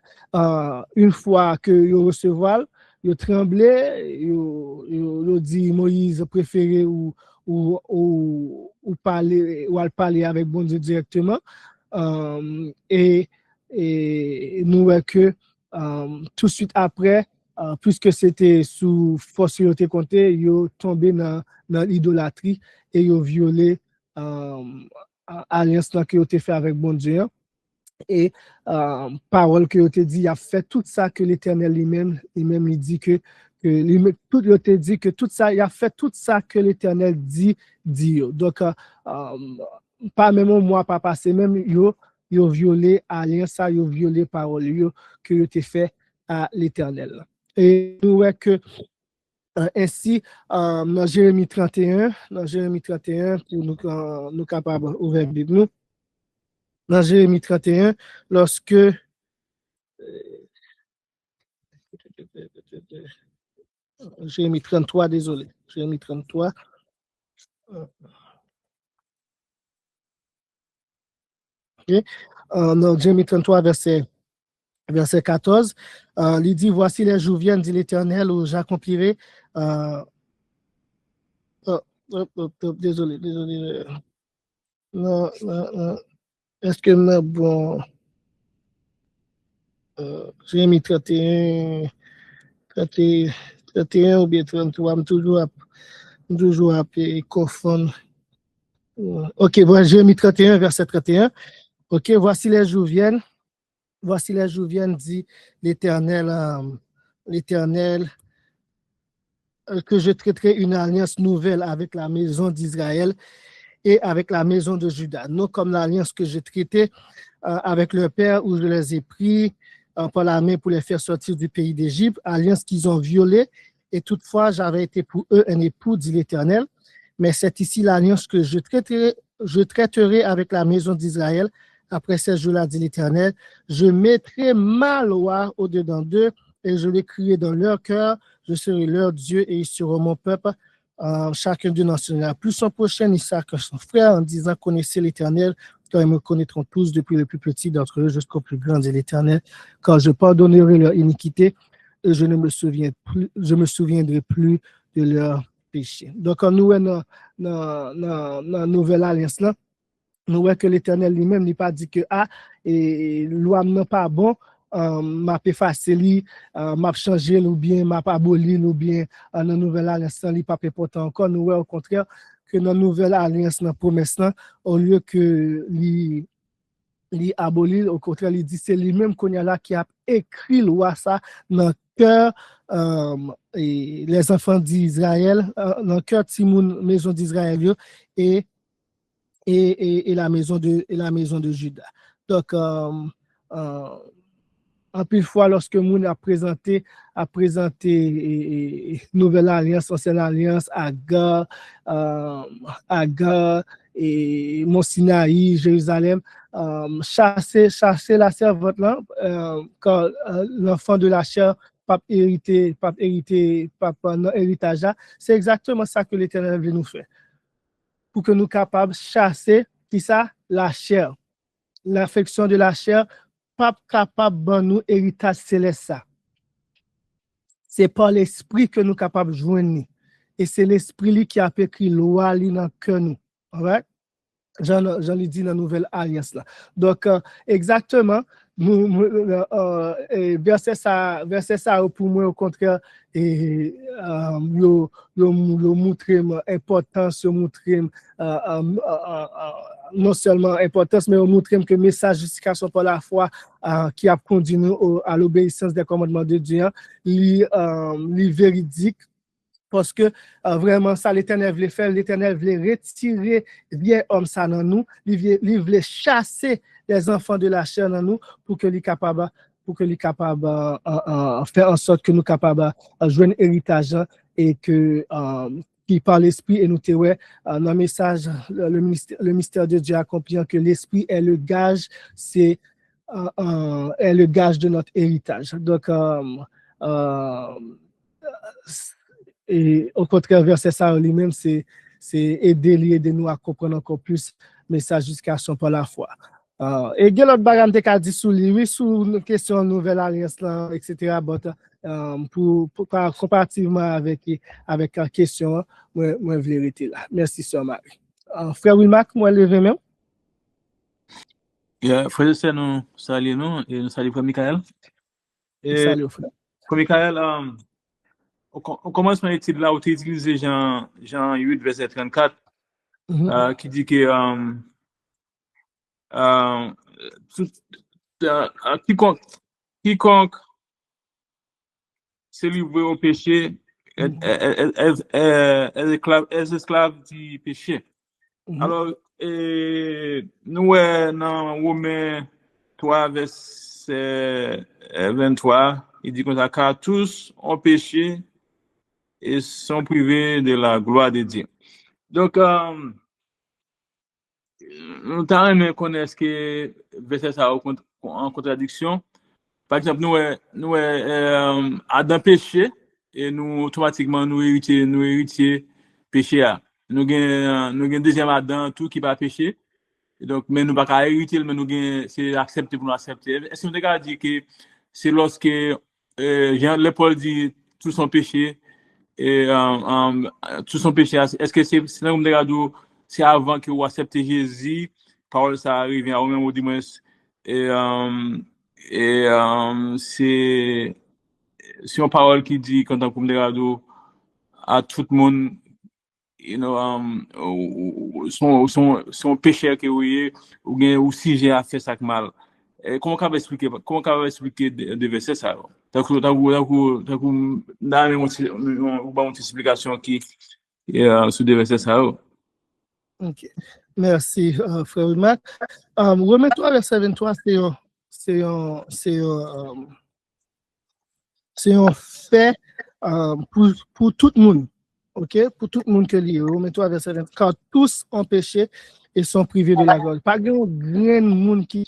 [SPEAKER 2] Une fois que vous recevez, vous tremblez, vous dit Moïse préféré ou parler avec bon Dieu directement. Et nous voyons que tout de suite après, puisque c'était sous force de compté, vous tombé dans l'idolâtrie et vous violé alliance que vous avez fait avec bon Dieu. Et parole que te dit, il a fait tout ça que l'Éternel lui-même il dit que tout te dit que tout ça, il a fait tout ça que l'Éternel dit. Donc, pas même moi, pas passé, même yo violé alliance, yo violé parole que vous avez fait à l'Éternel. Et nous voyons que ainsi, dans Jérémie 31, pour nous capables d'ouvrir la Bible, dans Jérémie 31, lorsque Jérémie 33, désolé, Jérémie 33. Okay. Dans Jérémie 33, verset 14, il dit, voici les jours viennent, dit l'Éternel, où j'accomplirai. Désolé. Non. Est-ce que bon. Jérémie 31 ou bien 33, je toujours à confondre. Ok, voilà, Jérémie 31, verset 31. Ok, voici les jours viennent, dit l'Éternel, que je traiterai une alliance nouvelle avec la maison d'Israël et avec la maison de Juda, non comme l'alliance que j'ai traitée avec leur père, où je les ai pris par la main pour les faire sortir du pays d'Égypte, alliance qu'ils ont violée, et toutefois j'avais été pour eux un époux, dit l'Éternel. Mais c'est ici l'alliance que je traiterai avec la maison d'Israël. Après ces jours-là, dit l'Éternel, je mettrai ma loi au-dedans d'eux et je l'écrirai dans leur cœur. Je serai leur Dieu et ils seront mon peuple. Chacun d'eux n'enseignera plus son prochain, ni ça que son frère, en disant, connaissez l'Éternel, car ils me connaîtront tous, depuis le plus petit d'entre eux jusqu'au plus grand, dit l'Éternel, car je pardonnerai leur iniquité et je ne me souviendrai plus de leur péché. Donc, nous, dans la nouvelle alliance, là, nous voyons que l'Éternel lui-même n'a pas dit que et loi n'est pas bon, m'a effacé li, m'a changé ou bien m'a aboli ou bien dans la nouvelle alliance li pas important encore. Nous voyons au contraire que dans la nouvelle alliance, dans la promesse là, au lieu que li aboli, au contraire, il dit c'est lui-même qu'on y a là qui a écrit loi ça dans le cœur et les enfants d'Israël, dans le cœur Timoun, maison d'Israël yo, et, et la maison de Juda. Donc, en pile fois, lorsque Moun a présenté Nouvelle Alliance, Ancienne Alliance, Agar et Mont Sinaï, Jérusalem, chasser la servante là, quand l'enfant de la chair, pape hérité, non, héritage là, c'est exactement ça que l'Éternel veut nous faire. Pour que nous capables de chasser, qui ça? La chair. L'affection de la chair, pas capable de nous héritage céleste ça. C'est par l'esprit que nous capables de joindre. Et c'est l'esprit qui a écrit loi dans le cœur nous. Alright? J'en ai dit dans la nouvelle alliance là. Donc, exactement, verset ça pour moi, au contraire, et montrer l'importance, non seulement importance, mais montrer que le message de justification par la foi qui a conduit nous à l'obéissance des commandements de Dieu, est véridique. Parce que vraiment, ça, l'Éternel voulait faire, l'Éternel voulait retirer vieil homme ça dans nous, il voulait chasser les enfants de la chair dans nous pour que les capables faire en sorte que nous capables de jouer un héritage et que qui par l'esprit et nous dans le message, le mystère de Dieu accompli que l'esprit est le gage, est le gage de notre héritage. Donc, et au contraire, verset ça lui-même, c'est aider nous à comprendre encore plus le message justification par la foi. Et il y a l'autre bagage que je dit sur lui, oui, sur une question de nouvelle alliance, etc. But, comparativement avec la question, moi, je vais arrêter là. Merci, Sœur Marie. Frère Wilmac, moi, levé même.
[SPEAKER 6] Frère, c'est nous saluons et nous saluons Frère Michael.
[SPEAKER 2] Salut, frère.
[SPEAKER 6] Frère Michael, au commencement de l'étude là, où tu utilises Jean 8, verset 34, qui dit que quiconque s'est livré au péché est esclave du péché. Alors, nous, dans Romains 3, verset 23, il dit comme ça, car tous ont péché et sont privés de la gloire de Dieu. Donc, nous devons connaître que verset ça en contradiction. Par exemple, nous Adam péché et nous automatiquement nous héritiers péché. Nous avons deuxième Adam tout qui va pécher. Donc, mais nous ne pouvons pas hériter, mais nous c'est accepté pour nous accepter. Est-ce que nous avons dit que c'est lorsque Jean Paul dit tout son péché et tout son péché, est-ce que c'est avant que vous acceptez Jésus, parole ça arrive à même au dimanche et c'est une parole qui dit quand on regarde à tout le monde, you know, son péché que vous avez ou si j'ai fait ça mal. Comment on va expliquer de verset ça? Donc une explication qui sur des versets ça.
[SPEAKER 2] Ok, merci frère Wilmac. Remets-toi verset 23, c'est un fait pour tout le monde. Ok, pour tout le monde que lit. Remets-toi verset 23. Car tous ont péché et sont privés de la gloire. Pas grand monde qui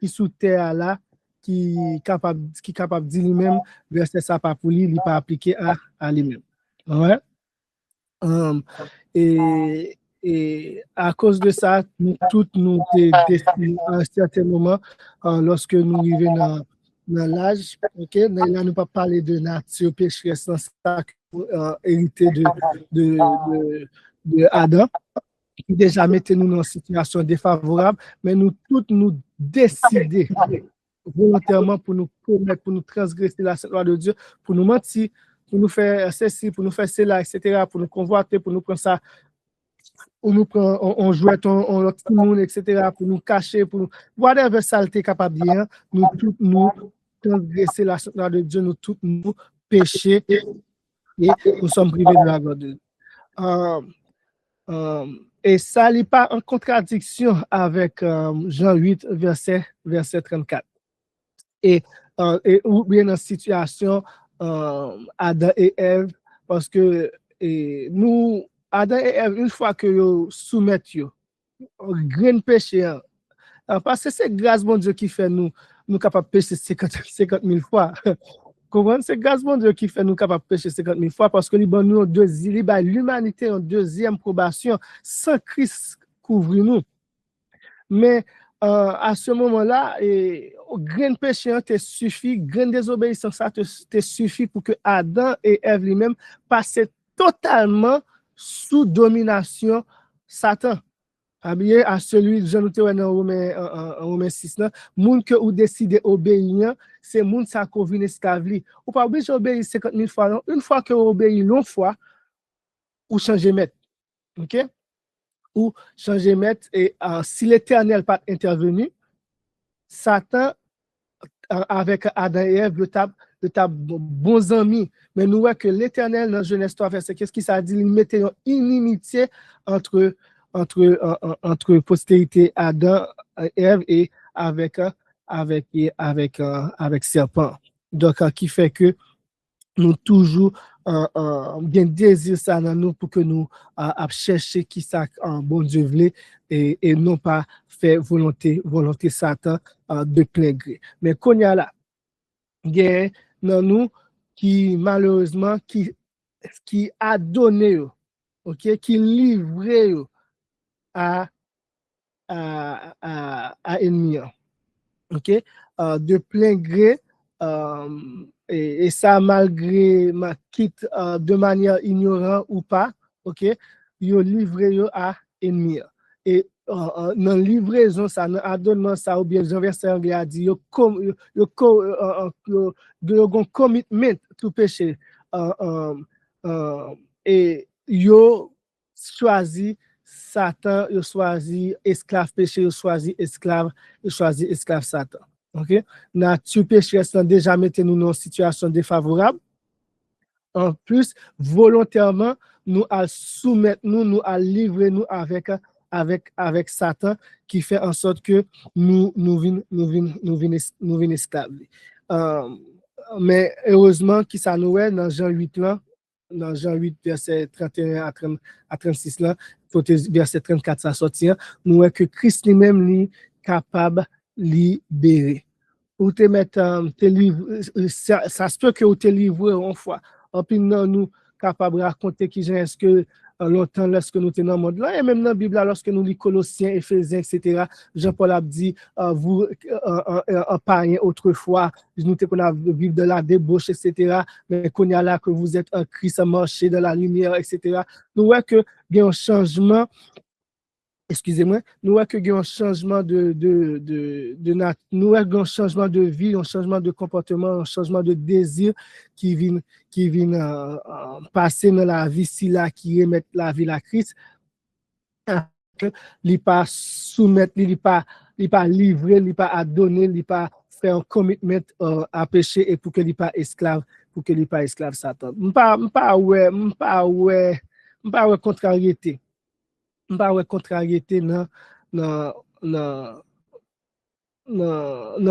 [SPEAKER 2] sous terre là qui capable de dire lui-même verset ça pas pour lui, il pas appliqué à lui-même. Ouais. Et à cause de ça, nous toutes nous destinés à un certain moment, lorsque nous arrivons dans l'âge, ok, là nous ne pas parler de nature pécheresse, sans ça hérité de Adam, qui déjà mettait nous dans une situation défavorable, mais nous toutes nous décider volontairement pour nous commettre, pour nous transgresser la loi de Dieu, pour nous mentir, pour nous faire ceci, pour nous faire cela, etc., pour nous convoiter, pour nous prendre ça on nous prend, on jouette, on l'autre monde, etc., pour nous cacher, pour nous, whatever saleté capable bien, nous tous nous transgresser la loi de Dieu, nous tous nous pécher et nous sommes privés de la gloire de Dieu. Et ça n'est pas en contradiction avec Jean 8, verset 34. Ou bien dans la situation Adam et Ève, parce que nous, Adam et Ève, une fois que nous soumettons au grand péché, parce que c'est grâce bon Dieu qui fait nous capables de pécher 50 000 fois. C'est grâce bon Dieu qui fait nous capables de pécher 50 000 fois, parce que l'humanité en deuxième probation sans Christ couvre nous. Mais à ce moment-là, grain péché te suffit, grain désobéissance ça te suffit pour que Adam et Ève lui-même passent totalement sous domination Satan. Habillé à celui de Jean dans Romains 6, moun que ou décide obéir, c'est moun ça qu'on vient esclaver. Ou pas obligé d'obéir 50 000 fois, non? Une fois que vous obéissez l'une fois, ou changer maître. OK? Ou changer maître, et si l'Éternel pas intervenu, Satan, avec Adam et Ève, le tape bons amis. Mais nous voyons que l'Éternel, dans Genèse 3, verset 15, qui ça dit, il mettait une inimitié entre postérité Adam et Ève et avec serpent. Donc, qui fait que nous toujours bien désir ça dans nous pour que nous chercher qui ça bon Dieu voulait et non pas faire volonté Satan de plein gré. Mais qu'on y a là, il y a dans nous qui malheureusement qui a donné, ok, qui livré à ennemi, ok, de plein gré, et ça malgré ma quitte de manière ignorante ou pas, ok, yo livré yo à ennemi. Et dans livraison ça, dans adonnement ça, ou bien Jean verset anglais a dit yo commitment to péché, et yo choisi Satan, il choisit esclave péché, il choisit esclave Satan. OK? Nature pécheresse déjà mettez nous dans une situation défavorable. En plus, volontairement, nous à soumettre nous à livrer nous avec Satan, qui fait en sorte que nous venons esclaves. Mais heureusement, qui ça nous est dans Jean 8 là, dans Jean 8 verset 31 à 36 là, verset 34 ça sortir, nous voyons que Christ lui-même est capable de libérer. Ou te mettre ça se peut que vous te livré une fois. En plus, nous capables de raconter qui est-ce que longtemps lorsque nous étions dans le monde là, et même dans la Bible lorsque nous lisons Colossiens, Éphésiens, etc., Jean-Paul a dit vous en païen autrefois, nous qu'on a vécu de la débauche, etc., mais qu'on y a là que vous êtes en Christ, marché dans la lumière, etc. Nous voyons que il y a un changement. Excusez-moi, nous voyons qu'il y a un changement nous voyons un changement de vie, un changement de comportement, un changement de désir qui vient passer dans la vie si là qui remet la vie à Christ. Il pas soumettre, il pas livrer, il pas donner, il pas faire un commitment à péché et pour que il pas esclave Satan. M'pas ouais contrariété. Pas ouais contrariété dans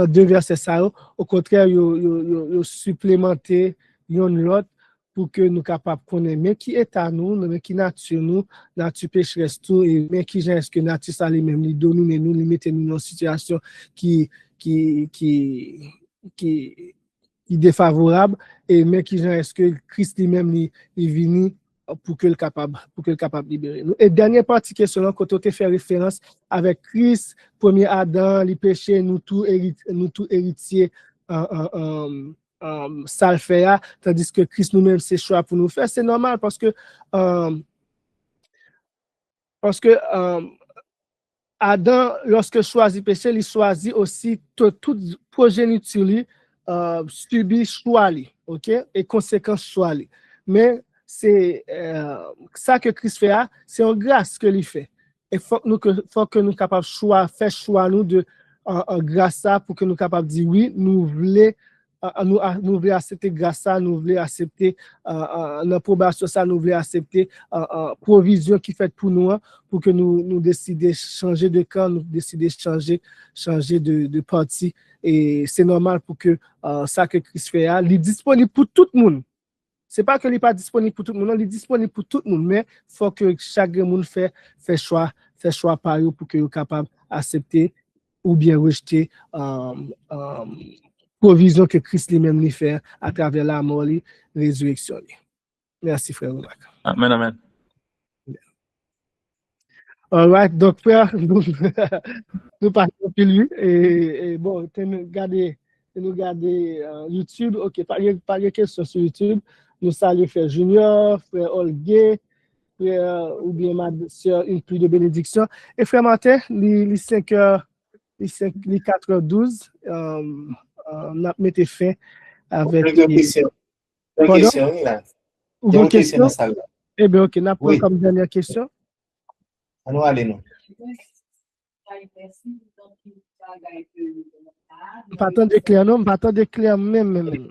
[SPEAKER 2] deux versets ça, au contraire yo supplémenter une l'autre pour que nous capables connaître mais qui est à nous, mais qui nature pécheresse tout, et mais qui est-ce que nature ça lui même lui domine nous, lui mettez nous dans une situation qui défavorable, et mais qui est-ce que Christ lui-même il venu pour que le capable libérer nous. Et dernière partie question là, quand on fait référence avec Christ, premier Adam, les péchés, nous tout héritiers ça le fait, tandis que Christ nous-mêmes c'est choix pour nous faire. C'est normal parce que Adam, lorsque choisit péché, il choisit aussi toute progéniture subit choix, ok, et conséquences choix. Mais c'est ça que Christ fait, c'est en grâce que il fait. Et faut que nous capables faire choix nous de en grâce ça pour que nous capables de dire oui, nous voulons accepter grâce ça, nous voulons accepter l'approbation ça, nous voulons accepter provision qui fait pour nous pour que nous décidions de changer de camp, nous décidions de changer de parti. Et c'est normal pour que ça que Christ fait, il est disponible pour tout le monde. C'est pas que il n'est pas disponible pour tout le monde, il est disponible pour tout le monde, mais il faut que chaque monde fait choix par eux pour que soient capable d'accepter ou bien rejeter provision que Christ lui-même lui fait à travers la mort, la résurrection. Merci, frère Romac.
[SPEAKER 6] Amen, amen.
[SPEAKER 2] All right, donc frère, nous partons pour lui. Et bon, nous garder YouTube. OK, pas de questions sur YouTube. Nous saluons frère Junior, frère Olgué, frère ou bien ma soeur, une pluie de bénédiction. Et frère Martin, les 5h, les 4h12, on a mis fin avec les questions. Ou vos questions? Eh bien, OK, nous avons comme dernière question.
[SPEAKER 3] Allons, allez, non.
[SPEAKER 2] Pas tant de clair, non, pas tant de clair même.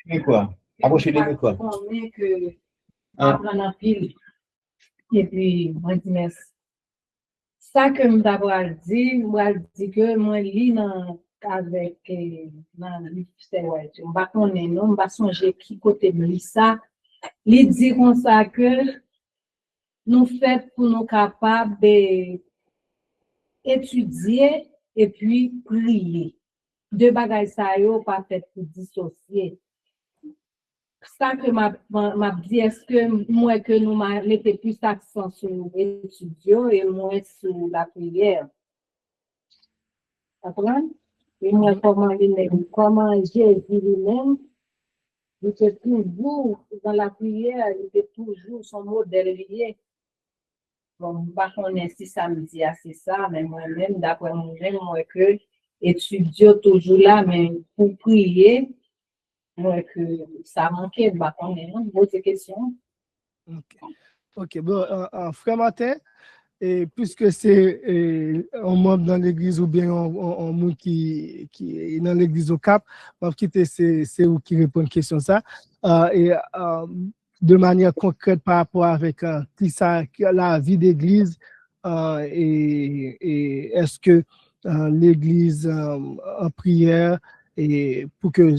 [SPEAKER 3] Mais quoi? Approchez de quoi?
[SPEAKER 7] Apprendre en pile. Et puis, moi, dis merci. Ça que je d'abord dit que moi, lis avec dans le ouais, on va connaître, non, on va songer qui côté de ça. Il dit comme ça que nous faisons pour nous capables d'étudier et puis prier. Deux bagages ça yo pas fait pour dissocier. Ça que m'a dit est-ce que moi que nous mettons plus accent sur l'étudiant et moins sur la prière. Comprends? Et moi comment Jésus lui-même il était toujours dans la prière, il était toujours son modèle lié. Bon, par contre, si ça me dit c'est ça, mais moi-même, d'après moi-même, moi que étudier toujours là, mais pour prier, moi que ça manquait, par contre, non, votre question.
[SPEAKER 2] OK, bon, frère Martin, et puisque c'est un membre dans l'église ou bien un monde qui est dans l'église au Cap, on va quitter c'est vous qui répond à la question ça. Et de manière concrète par rapport avec la vie d'église et est-ce que l'église en prière et pour que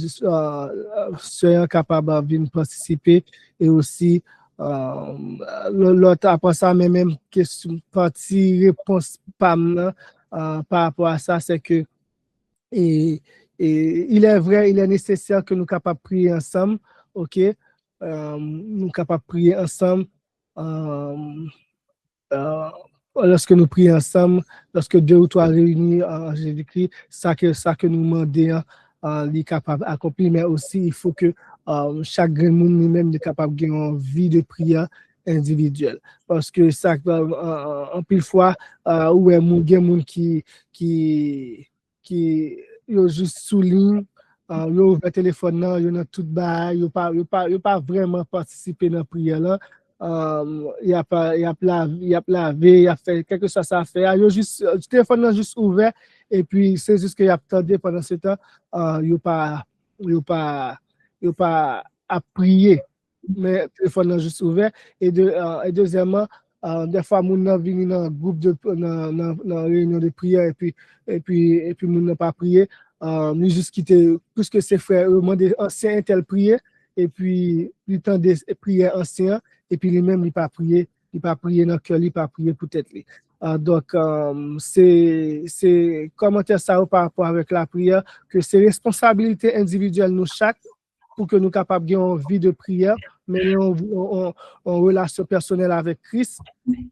[SPEAKER 2] soyons capables de venir participer et aussi l'autre après ça même question partie réponse par rapport à ça c'est que et il est vrai il est nécessaire que nous capables de prier ensemble OK nous capables de prier ensemble lorsque nous prions ensemble lorsque deux ou trois réunis en Jésus-Christ ça que nous demandons est capable d'accomplir mais aussi il faut que chaque monde lui-même est capable d'avoir une vie de prière individuelle parce que ça en pile fois où est mon monde qui yo juste sous ligne yo ouvert téléphone là yo dans tout bas yo pas vraiment participer dans prière là il a lavé il a fait quelque chose ça faire yo juste téléphone là juste ouvert et puis c'est juste que il a attendu pendant ce temps yo pas à prier mais le téléphone est juste ouvert et deuxièmement des fois moun nan vini dans groupe de dans réunion de prière et puis moun n'a pas prié nous juste quitter puisque ses frères demander ancien tel prier et puis il temps de prière ancien et puis lui-même il pas prier dans cœur il pas prier pour tête lui donc c'est commentaire ça par rapport avec la prière que c'est responsabilité individuelle nous chaque pour que nous capables d'avoir une vie de prière, mais en relation personnelle avec Christ.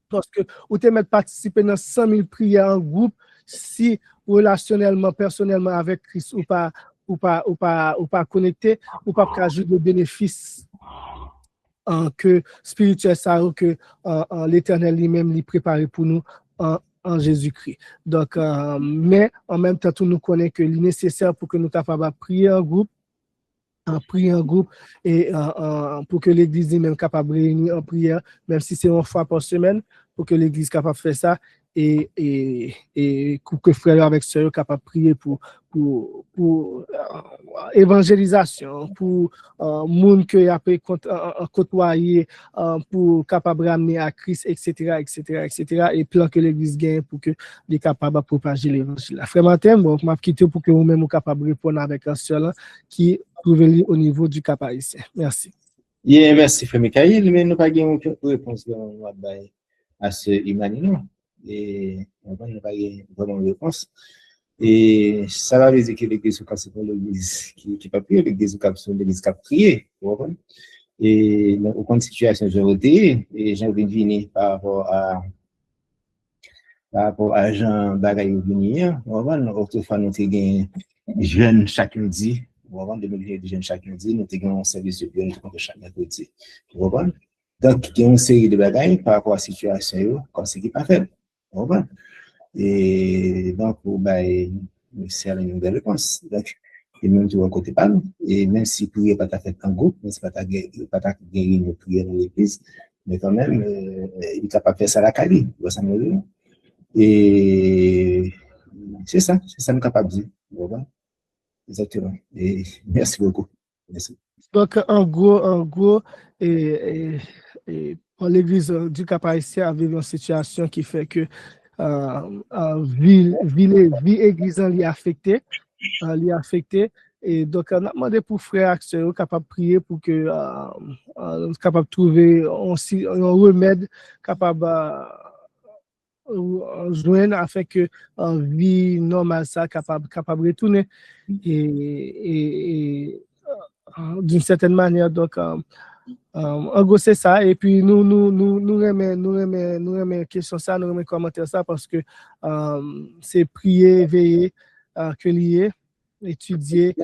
[SPEAKER 2] Parce que vous te mettre participer dans 100 000 prières en groupe, si relationnellement, personnellement avec Christ ou pas connecté, ou pas ajouter de bénéfices que spirituel ça ou que l'Éternel lui-même lui préparé pour nous en Jésus-Christ. Donc, mais en même temps, tout nous connaît que c'est nécessaire pour que nous capables de prier en groupe. prier en groupe et pour que l'Église même capable de réunir en prière, même si c'est une fois par semaine, pour que l'Église capable de faire ça et que frères avec sœurs capable de prier pour évangélisation, pour monde que après côtoyer, pour capable de ramener à Christ, etc., etc., etc., et plan que l'Église gagne pour que les capable de propager l'évangile. Frère Martin, bon, je vais quitter pour que vous-même vous capable de répondre avec un seul qui trouve au niveau du Cap haïtien. Merci.
[SPEAKER 3] Yeah, merci, Frère Michael, mais nous n'avons pas aucune réponse à ce Emmanuel. Et on n'a pas vraiment de réponse. Et ça va dire que l'église c'est pas l'église qui pas prier, l'église c'est l'église qui a prié. Et dans aucune situation j'ai voté et j'ai venir par rapport à Jean Bagaille venir. Autrefois nous avons jeunes chaque lundi. Avant de nous jeunes chaque lundi, nous avons un service de prière chaque mercredi. Donc il y a une série de bagailles par rapport à la situation comme ce qui n'est pas fait. Et donc, c'est une nouvelle réponse. Donc, et même tu vas côté pas et même si prier pas fait en groupe, mais c'est pas ta gagner une prière dans l'église, mais quand même, il est capable de faire ça à la Cali. Et c'est ça nous capable de dire. Exactement. Et merci beaucoup. Merci.
[SPEAKER 2] Donc, en gros, l'église du Cap haïtien a vécu une situation qui fait que vie église est affectée, et donc on a demandé pour frères acteurs capable de prier pour que capable de trouver un remède capable joindre afin que vie normale ça capable de retourner et d'une certaine manière. Donc en gros, c'est ça. Et puis, nous remet question ça, nous remet commentaire ça parce que c'est prier, veiller, que lier, étudier,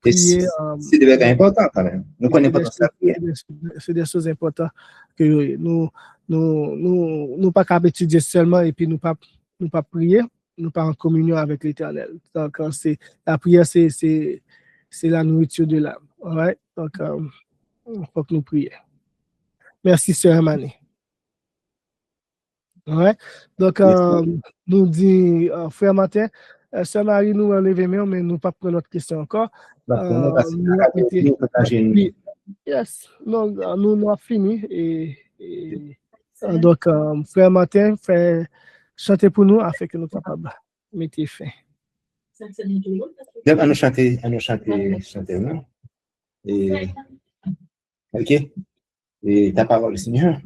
[SPEAKER 2] prier.
[SPEAKER 3] C'est des choses importantes quand même. Nous connaissons pas ça.
[SPEAKER 2] C'est des choses importantes que nous pas qu'à étudier seulement et puis nous pas prier, nous pas en communion avec l'Éternel. Donc, la prière, c'est la nourriture de l'âme. Right? Donc, il faut que nous prions. Merci, Sœur Mané. Ouais. Donc, nous dit Frère Martin, Sœur Marie, nous enlevons main, mais nous pas prendre notre question encore. Yes, nous avons fini. Donc, Frère Martin, chanter pour nous afin que nous soyons capables de mettre fin.
[SPEAKER 3] À nous chanter, non? Et ok. Et ta parole, Seigneur.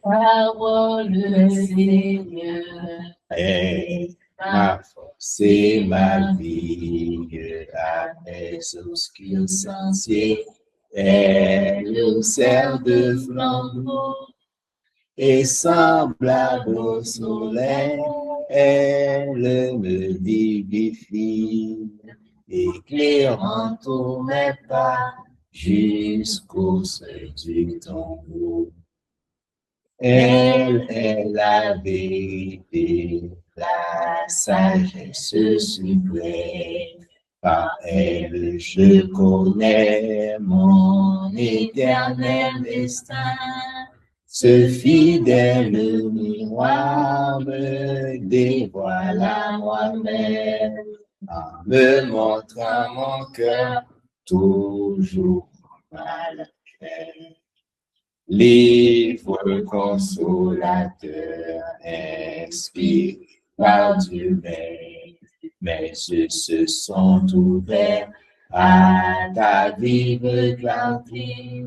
[SPEAKER 7] Parole, Seigneur,
[SPEAKER 3] est ma force et ma vie, à mes obscurs sentiers, elle nous sert de flambeau, et semblable au soleil, elle me vivifie, éclairant tous mes pas jusqu'au seuil du tombeau. Elle est la vérité, la sagesse suprême. Par elle, je connais mon éternel destin. Ce fidèle miroir me dévoile à moi-même, en me montrant mon cœur toujours mal fait. Livre consolateur, inspiré par Dieu, mes yeux se sont ouverts à ta vive clarté.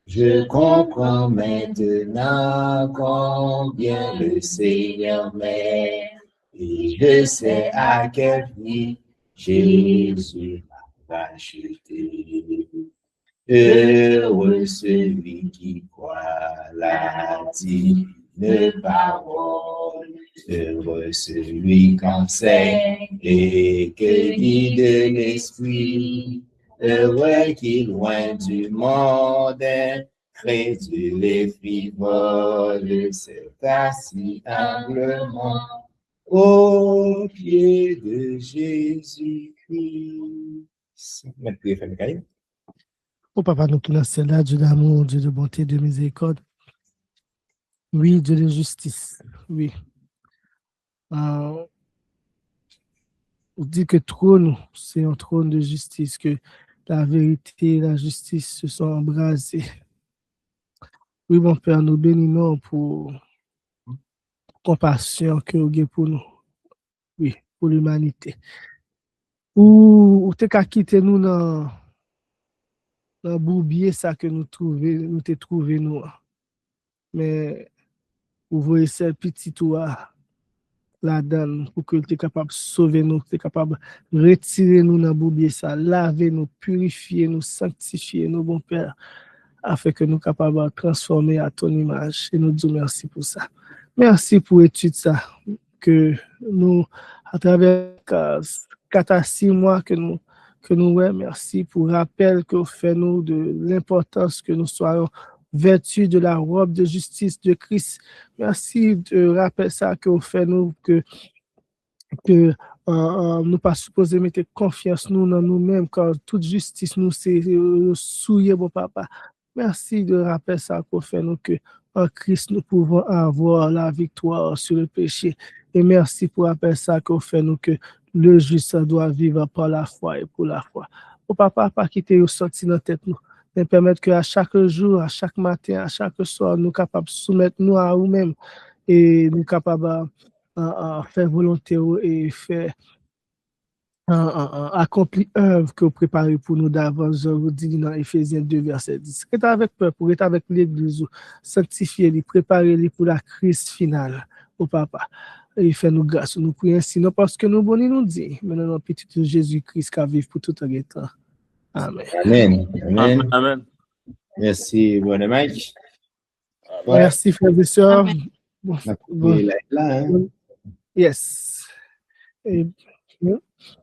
[SPEAKER 3] Je comprends maintenant combien le Seigneur m'aime, et je sais à quel prix Jésus m'a racheté. Heureux celui qui croit la divine parole, heureux celui qu'enseigne et que guide l'esprit, heureux qui loin du monde, crédule et frivole, s'est assis humblement aux pieds de Jésus-Christ. Mettre prier, Frère Michael.
[SPEAKER 2] Oh Papa, nous qui dans ciel là, Dieu d'amour, Dieu de bonté, de miséricorde. Oui, Dieu de justice. Oui. On dit que trône, c'est un trône de justice, que la vérité et la justice se sont embrasées. Oui, mon Père, nous bénissons pour compassion que vous avez pour nous. Oui, pour l'humanité. Ou t'es qu'à quitter nous dans bourbier ça que nous t'ai trouvé nous. Mais vous voyez ce petit toit là-dedans pour que tu es capable de sauver nous, tu es capable de retirer nous dans bourbier ça, laver nous, purifier nous, sanctifier nous, bon Père, afin que nous capables de transformer à ton image. Et nous disons merci pour ça. Merci pour l'étude ça, que nous, à travers 4 à 6 mois que nous ouais, merci pour le rappel que vous faites nous de l'importance que nous soyons vertu de la robe de justice de Christ. Merci de rappeler ça que vous faites nous, que nous pas supposés mettre confiance nous dans nous-mêmes, car toute justice nous c'est souillé, bon Papa. Merci de rappeler ça qu'on fait nous que en Christ nous pouvons avoir la victoire sur le péché. Et merci pour rappeler ça qu'on fait nous que le juste doit vivre par la foi et pour la foi. Au Papa, pas quitter au sorti dans tête nous, mais permettre qu'à chaque jour, à chaque matin, à chaque soir, nous capables de soumettre nous à nous-mêmes et nous capables de faire volonté et faire accomplir œuvre que vous préparez pour nous d'avance. Je vous dis dans Éphésiens 2, verset 10. Restez avec peuple, restez avec l'Église, sanctifiez-les, préparez-les pour la crise finale. Au Papa. Et fais-nous grâce, nous prions ainsi, non parce que nous bonnets nous dit, mais dans le petit Jésus-Christ qui vive pour tout le temps. Amen.
[SPEAKER 3] Amen. Amen.
[SPEAKER 6] Amen.
[SPEAKER 3] Merci, Brother Mike. Ouais.
[SPEAKER 2] Merci, frères et sœurs. Bon.
[SPEAKER 3] Là, hein?
[SPEAKER 2] Yes. Et,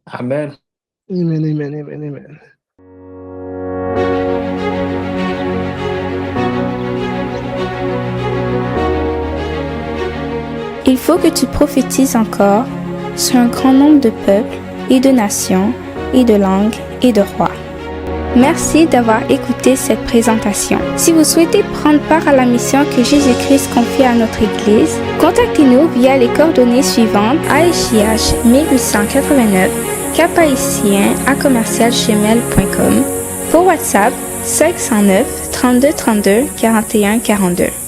[SPEAKER 6] Amen.
[SPEAKER 2] Amen, amen, amen, amen.
[SPEAKER 1] Il faut que tu prophétises encore sur un grand nombre de peuples et de nations et de langues et de rois. Merci d'avoir écouté cette présentation. Si vous souhaitez prendre part à la mission que Jésus-Christ confie à notre Église, contactez-nous via les coordonnées suivantes: ASJH 1889, caphaïtien@gmail.com, pour WhatsApp 509 32 32 41 42.